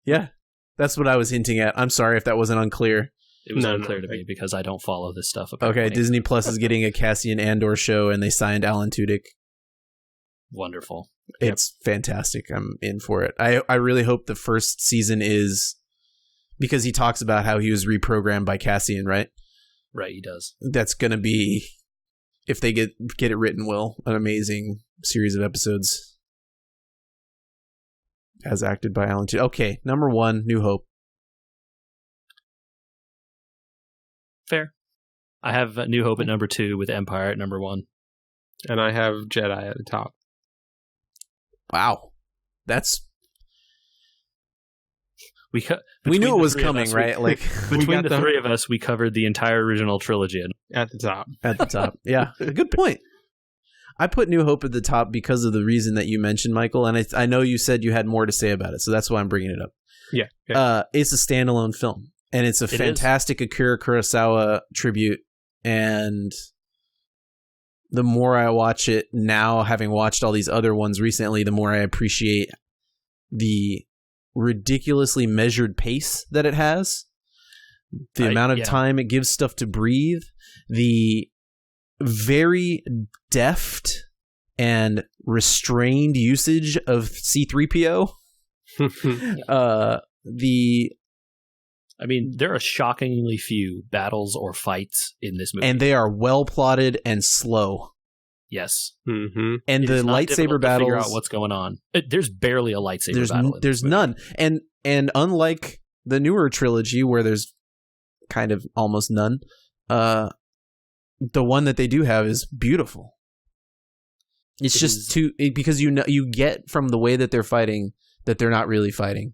S1: Yeah, that's what I was hinting at. I'm sorry if that wasn't unclear.
S3: It was unclear to me because I don't follow this stuff. Apparently.
S1: Okay, Disney Plus is getting a Cassian Andor show, and they signed Alan Tudyk.
S3: Wonderful.
S1: It's fantastic. I'm in for it. I really hope the first season is, because he talks about how he was reprogrammed by Cassian, right?
S3: Right, he does.
S1: That's going to be, if they get it written well, an amazing series of episodes. As acted by Alan Tudyk. Okay, number 1, New Hope.
S3: Fair. I have New Hope at number 2 with Empire at number 1.
S2: And I have Jedi at the top.
S1: Wow. That's...
S3: We
S1: knew it was coming, right? Like
S3: between the 3 of us, we covered the entire original trilogy
S2: at the top.
S1: At the top. Yeah. Good point. I put New Hope at the top because of the reason that you mentioned, Michael, and I know you said you had more to say about it, so that's why I'm bringing it up.
S2: Yeah.
S1: It's a standalone film, and it's a fantastic Akira Kurosawa tribute. And the more I watch it now, having watched all these other ones recently, the more I appreciate the ridiculously measured pace that it has, the amount of time it gives stuff to breathe, the very deft and restrained usage of C-3PO.
S3: There are shockingly few battles or fights in this movie.
S1: And they are well plotted and slow.
S3: Yes.
S2: Mm-hmm.
S1: And the lightsaber battles...
S3: figure out what's going on. There's barely a lightsaber battle.
S1: There's none. And unlike the newer trilogy, where there's kind of almost none, the one that they do have is beautiful. It's just because you get from the way that they're fighting that they're not really fighting.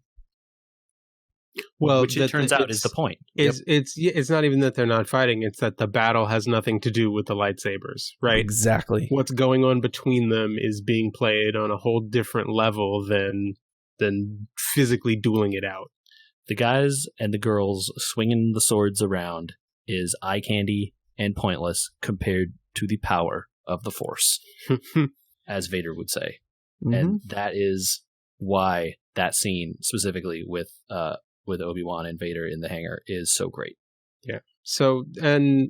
S2: Well,
S3: which it turns out is the point.
S2: It's not even that they're not fighting; it's that the battle has nothing to do with the lightsabers, right?
S1: Exactly.
S2: What's going on between them is being played on a whole different level than physically dueling it out.
S3: The guys and the girls swinging the swords around is eye candy and pointless compared to the power of the Force, as Vader would say. Mm-hmm. And that is why that scene specifically with Obi-Wan and Vader in the hangar is so great.
S2: Yeah. So, and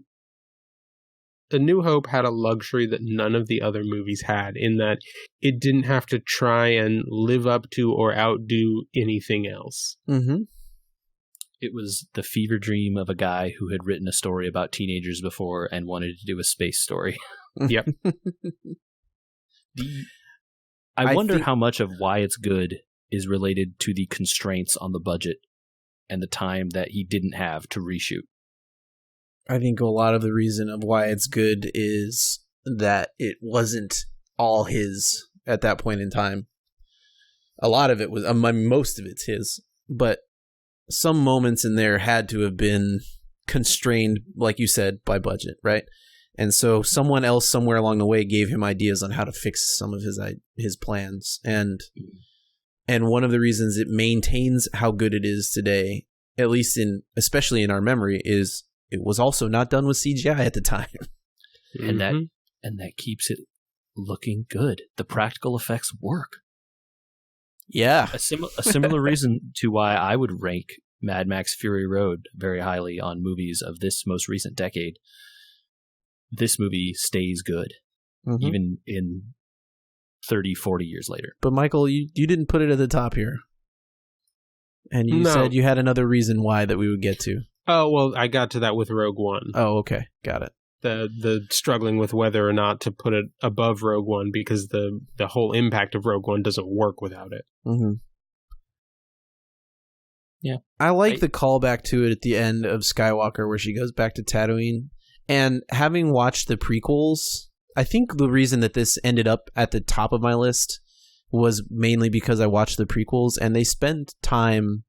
S2: A New Hope had a luxury that none of the other movies had, in that it didn't have to try and live up to or outdo anything else.
S1: Mm-hmm.
S3: It was the fever dream of a guy who had written a story about teenagers before and wanted to do a space story.
S2: Yep.
S3: I wonder how much of why it's good is related to the constraints on the budget and the time that he didn't have to reshoot.
S1: I think a lot of the reason of why it's good is that it wasn't all his at that point in time. A lot of it was, most of it's his, but some moments in there had to have been constrained, like you said, by budget, right? And so someone else somewhere along the way gave him ideas on how to fix some of his plans. And one of the reasons it maintains how good it is today, at least especially in our memory, is it was also not done with CGI at the time.
S3: And that keeps it looking good. The practical effects work.
S1: Yeah.
S3: A similar reason to why I would rank Mad Max Fury Road very highly on movies of this most recent decade. This movie stays good, even in 30, 40 years later.
S1: But Michael, you didn't put it at the top here. And you said you had another reason why that we would get to.
S2: Oh, well, I got to that with Rogue One.
S1: Oh, okay. Got it.
S2: The struggling with whether or not to put it above Rogue One, because the whole impact of Rogue One doesn't work without it.
S1: Mm-hmm.
S3: Yeah.
S1: I like the callback to it at the end of Skywalker where she goes back to Tatooine. And having watched the prequels, I think the reason that this ended up at the top of my list was mainly because I watched the prequels, and they spent time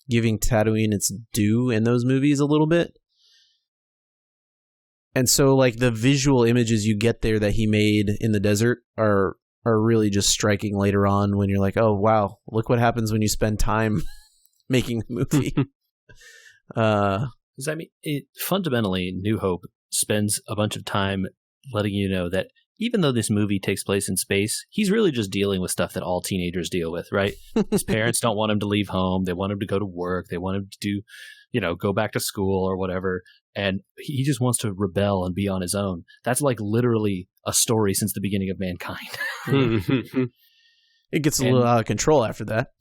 S1: giving Tatooine its due in those movies a little bit. And so, like, the visual images you get there that he made in the desert are really just striking later on when you're like, oh, wow, look what happens when you spend time making the movie.
S3: Does that mean fundamentally, New Hope spends a bunch of time letting you know that even though this movie takes place in space, he's really just dealing with stuff that all teenagers deal with, right? His parents don't want him to leave home. They want him to go to work. They want him to do, go back to school or whatever. And he just wants to rebel and be on his own. That's like literally a story since the beginning of mankind.
S1: It gets a little out of control after that.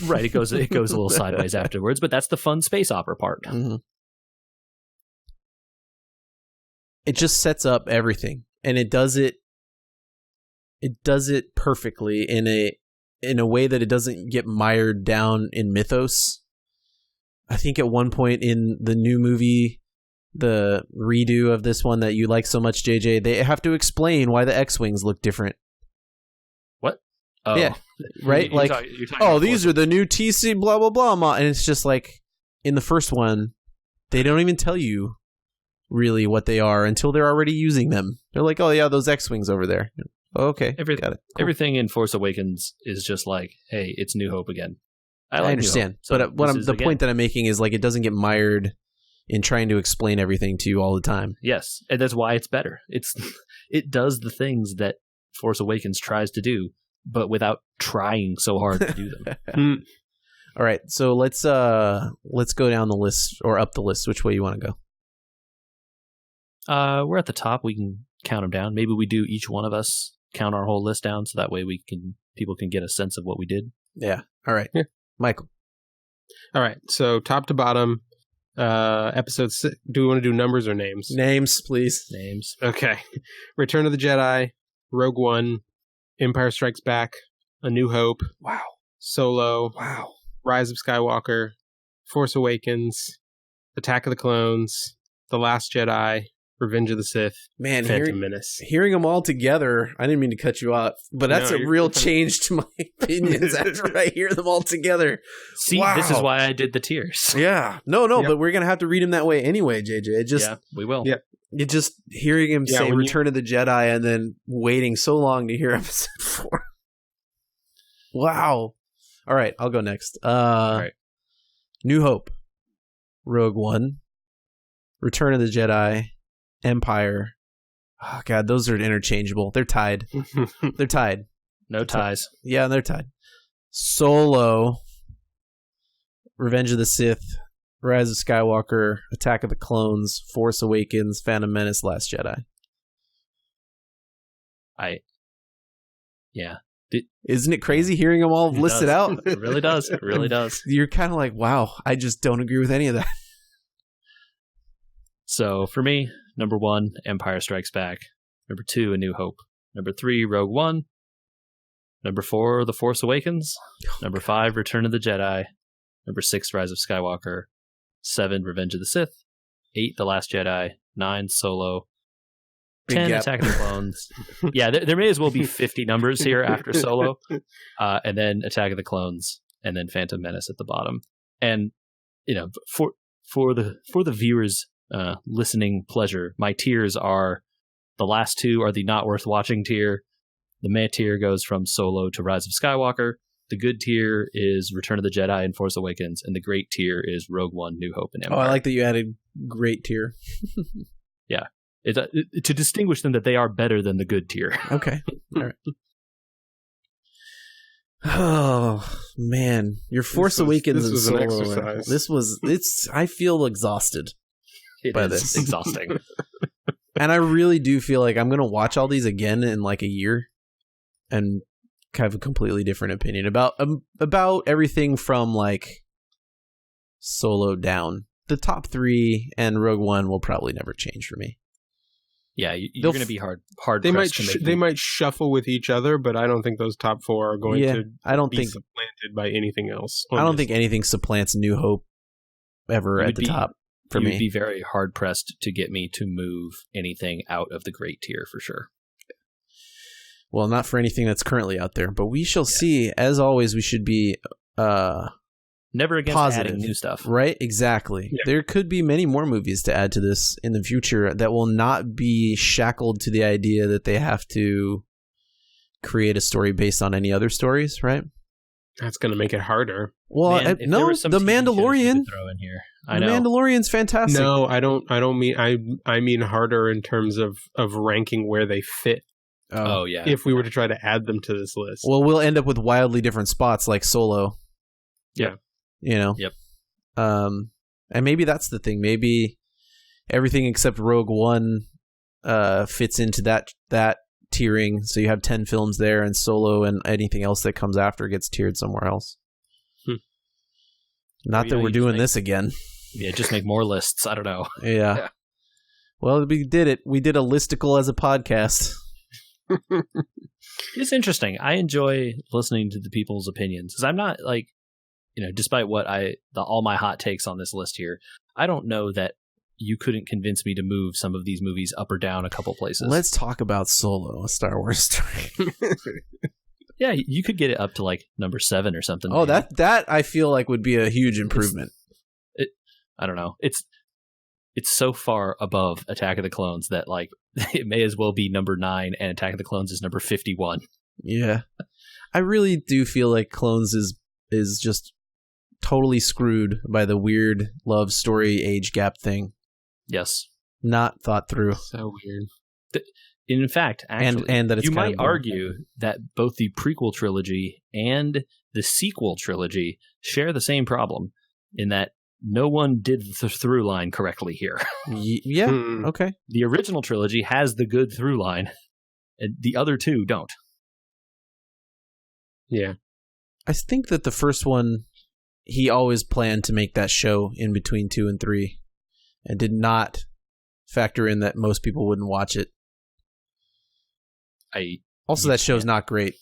S3: Right. It goes a little sideways afterwards, but that's the fun space opera part.
S1: Mm-hmm. It just sets up everything, and it does it perfectly in a way that it doesn't get mired down in mythos. I think at one point in the new movie, the redo of this one that you like so much, JJ, they have to explain why the X-Wings look different.
S3: What? Oh.
S1: Yeah, right?
S3: You're talking
S1: these are the new TC blah, blah, blah. And it's just like, in the first one, they don't even tell you really what they are until they're already using them. They're like, oh yeah, those X-Wings over there. Oh, okay, got it. Cool.
S3: Everything in Force Awakens is just like, hey, it's New Hope again.
S1: I
S3: like
S1: understand,
S3: New Hope. So
S1: but the point that I'm making is like it doesn't get mired in trying to explain everything to you all the time.
S3: Yes, and that's why it's better. It does the things that Force Awakens tries to do, but without trying so hard to do them.
S1: All right, so let's go down the list or up the list. Which way you want to go?
S3: We're at the top. We can count them down. Maybe we do each one of us count our whole list down, so that way people can get a sense of what we did.
S1: Yeah. All right.
S2: Yeah.
S1: Michael.
S2: All right. So top to bottom, episode 6. Do we want to do numbers or names?
S1: Names, please.
S3: Names.
S2: Okay. Return of the Jedi, Rogue One, Empire Strikes Back, A New Hope.
S1: Wow.
S2: Solo.
S1: Wow.
S2: Rise of Skywalker, Force Awakens, Attack of the Clones, The Last Jedi, Revenge of the Sith,
S1: Man,
S2: Phantom Menace.
S1: hearing them all together, I didn't mean to cut you off, but that's
S2: No,
S1: a
S2: you're
S1: real
S2: fine.
S1: change to my opinions after I hear them all together.
S3: See,
S1: Wow.
S3: this is why I did the tiers.
S1: Yeah. No,
S2: Yep.
S1: but we're going to have to read him that way anyway, JJ. It just,
S3: Yeah, we will.
S2: Yeah.
S1: it just hearing him
S2: Yeah,
S1: say
S2: when
S1: Return of the Jedi and then waiting so long to hear episode 4. Wow. All right, I'll go next.
S3: right.
S1: New Hope, Rogue One, Return of the Jedi, Empire. Oh God, those are interchangeable. They're tied. They're tied.
S3: No ties.
S1: Yeah, they're tied. Solo, Revenge of the Sith, Rise of Skywalker, Attack of the Clones, Force Awakens, Phantom Menace, Last Jedi.
S3: Yeah.
S1: Isn't it crazy hearing them all
S3: It
S1: listed
S3: does.
S1: out?
S3: It really does. It really does.
S1: You're kind of like, wow, I just don't agree with any of that.
S3: So for me, number 1, Empire Strikes Back. Number 2, A New Hope. Number 3, Rogue One. Number 4, The Force Awakens. Number 5, Return of the Jedi. Number 6, Rise of Skywalker. 7, Revenge of the Sith. 8, The Last Jedi. 9, Solo.
S1: Big
S3: 10,
S1: gap.
S3: Attack of the Clones. Yeah, there may as well be 50 numbers here after Solo. And then Attack of the Clones. And then Phantom Menace at the bottom. And, for the viewers' listening pleasure, my tiers are, the last 2 are the not worth watching tier. The meh tier goes from Solo to Rise of Skywalker. The good tier is Return of the Jedi and Force Awakens, and the great tier is Rogue One, New Hope, and Empire.
S1: Oh, I like that you added great tier.
S3: To distinguish them that they are better than the good tier.
S1: Okay. All right. Oh man, your Force Awakens and
S2: was an
S1: Solo.
S2: exercise.
S1: I feel exhausted.
S3: It
S1: By
S3: is
S1: this.
S3: exhausting.
S1: And I really do feel like I'm going to watch all these again in like a year and have a completely different opinion about everything from like Solo down. The top 3 and Rogue One will probably never change for me.
S3: Yeah, you're
S1: They'll
S3: going to be hard
S2: They might
S3: pressed to make
S2: they might shuffle with each other, but I don't think those top 4 are going to
S1: I don't
S2: be
S1: think
S2: supplanted by anything else.
S1: I don't think anything supplants New Hope ever
S3: You
S1: at the
S3: would be-
S1: top for
S3: you
S1: me.
S3: would be very hard pressed to get me to move anything out of the great tier for sure.
S1: Well, not for anything that's currently out there, but we shall see. As always, we should be
S3: Never against
S1: positive.
S3: adding new stuff.
S1: Right? Exactly.
S2: Yeah.
S1: There could be many more movies to add to this in the future that will not be shackled to the idea that they have to create a story based on any other stories, right?
S2: That's going to make it harder.
S1: Well,
S3: Man, if there
S1: no,
S3: were some
S1: The
S3: TV shows you
S1: Mandalorian.
S3: could throw in here. I
S1: The
S3: know.
S1: Mandalorian's fantastic.
S2: No, I don't mean I mean harder in terms of ranking where they fit.
S3: Oh yeah.
S2: If we were to try to add them to this list.
S1: Well, we'll end up with wildly different spots like Solo.
S2: Yeah.
S1: You know?
S3: Yep.
S1: And maybe that's the thing. Maybe everything except Rogue One fits into that tiering. So you have 10 films there, and Solo and anything else that comes after gets tiered somewhere else. Not
S3: Well,
S1: that
S3: you
S1: we're
S3: just
S1: doing
S3: make-
S1: this again.
S3: Yeah, just make more lists. I don't know.
S1: Yeah.
S2: Yeah.
S1: Well, we did it. We did a listicle as a podcast.
S3: It's interesting. I enjoy listening to the people's opinions because I'm not like, despite what all my hot takes on this list here, I don't know that you couldn't convince me to move some of these movies up or down a couple places.
S1: Let's talk about Solo, a Star Wars story.
S3: Yeah, you could get it up to like number 7 or something.
S1: Oh,
S3: maybe.
S1: that I feel like would be a huge improvement.
S3: I don't know. It's so far above Attack of the Clones that like it may as well be number 9 and Attack of the Clones is number 51.
S1: Yeah. I really do feel like Clones is just totally screwed by the weird love story age gap thing.
S3: Yes.
S1: Not thought through.
S2: So weird.
S3: In fact, actually,
S1: and that it's
S3: you
S1: kind
S3: might
S1: of
S3: argue that both the prequel trilogy and the sequel trilogy share the same problem in that no one did the through line correctly here.
S1: Yeah. Okay.
S3: The original trilogy has the good through line, and the other two don't.
S2: Yeah.
S1: I think that the first one, he always planned to make that show in between 2 and 3, and did not factor in that most people wouldn't watch it. That show's not great.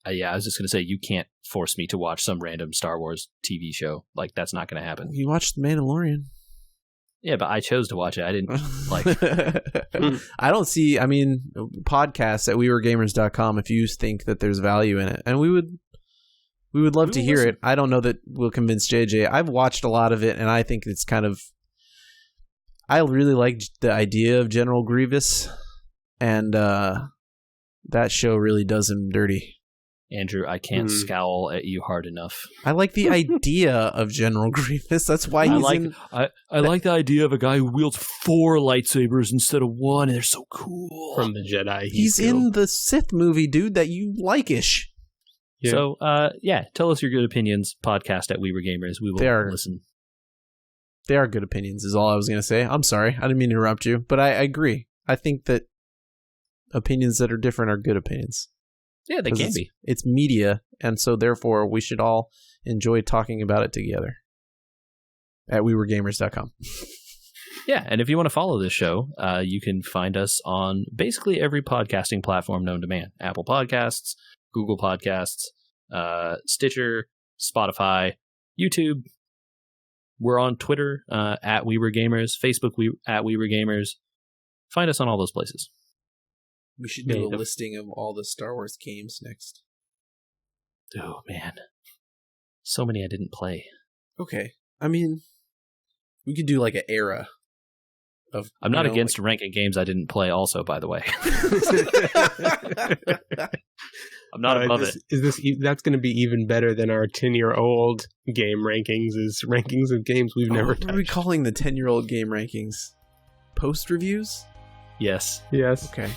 S3: Yeah, I was just going to say, you can't force me to watch some random Star Wars TV show. Like, that's not going to happen.
S1: You watched The Mandalorian.
S3: Yeah, but I chose to watch it. I didn't, like...
S1: I don't see, podcasts at wewergamers.com if you think that there's value in it. And we would love to hear it. I don't know that we'll convince JJ. I've watched a lot of it, and I think it's kind of... I really liked the idea of General Grievous, and that show really does him dirty.
S3: Andrew, I can't scowl at you hard enough.
S1: I like the idea of General Grievous. That's why he's
S3: I like the idea of a guy who wields 4 lightsabers instead of 1, and they're so cool.
S2: From the Jedi.
S1: He's in the Sith movie, dude, that you like-ish.
S3: Yeah. So, tell us your good opinions. Podcast at We Were Gamers. We will listen.
S1: They are good opinions, is all I was going to say. I'm sorry. I didn't mean to interrupt you, but I agree. I think that opinions that are different are good opinions.
S3: Yeah, they can be.
S1: It's media, and so therefore we should all enjoy talking about it together at wewergamers.com.
S3: Yeah, and if you want to follow this show, you can find us on basically every podcasting platform known to man. Apple Podcasts, Google Podcasts, Stitcher, Spotify, YouTube. We're on Twitter at We Were Gamers, Facebook at We Were Gamers. Find us on all those places.
S1: We should do a listing of all the Star Wars games next.
S3: Oh, man. So many I didn't play.
S1: Okay. We could do like an era of...
S3: I'm not against ranking games I didn't play also, by the way. I'm not above it.
S2: That's going to be even better than our 10-year-old game rankings, is rankings of games we've never touched.
S1: What are we calling the 10-year-old game rankings? Post reviews?
S3: Yes.
S2: Yes.
S1: Okay.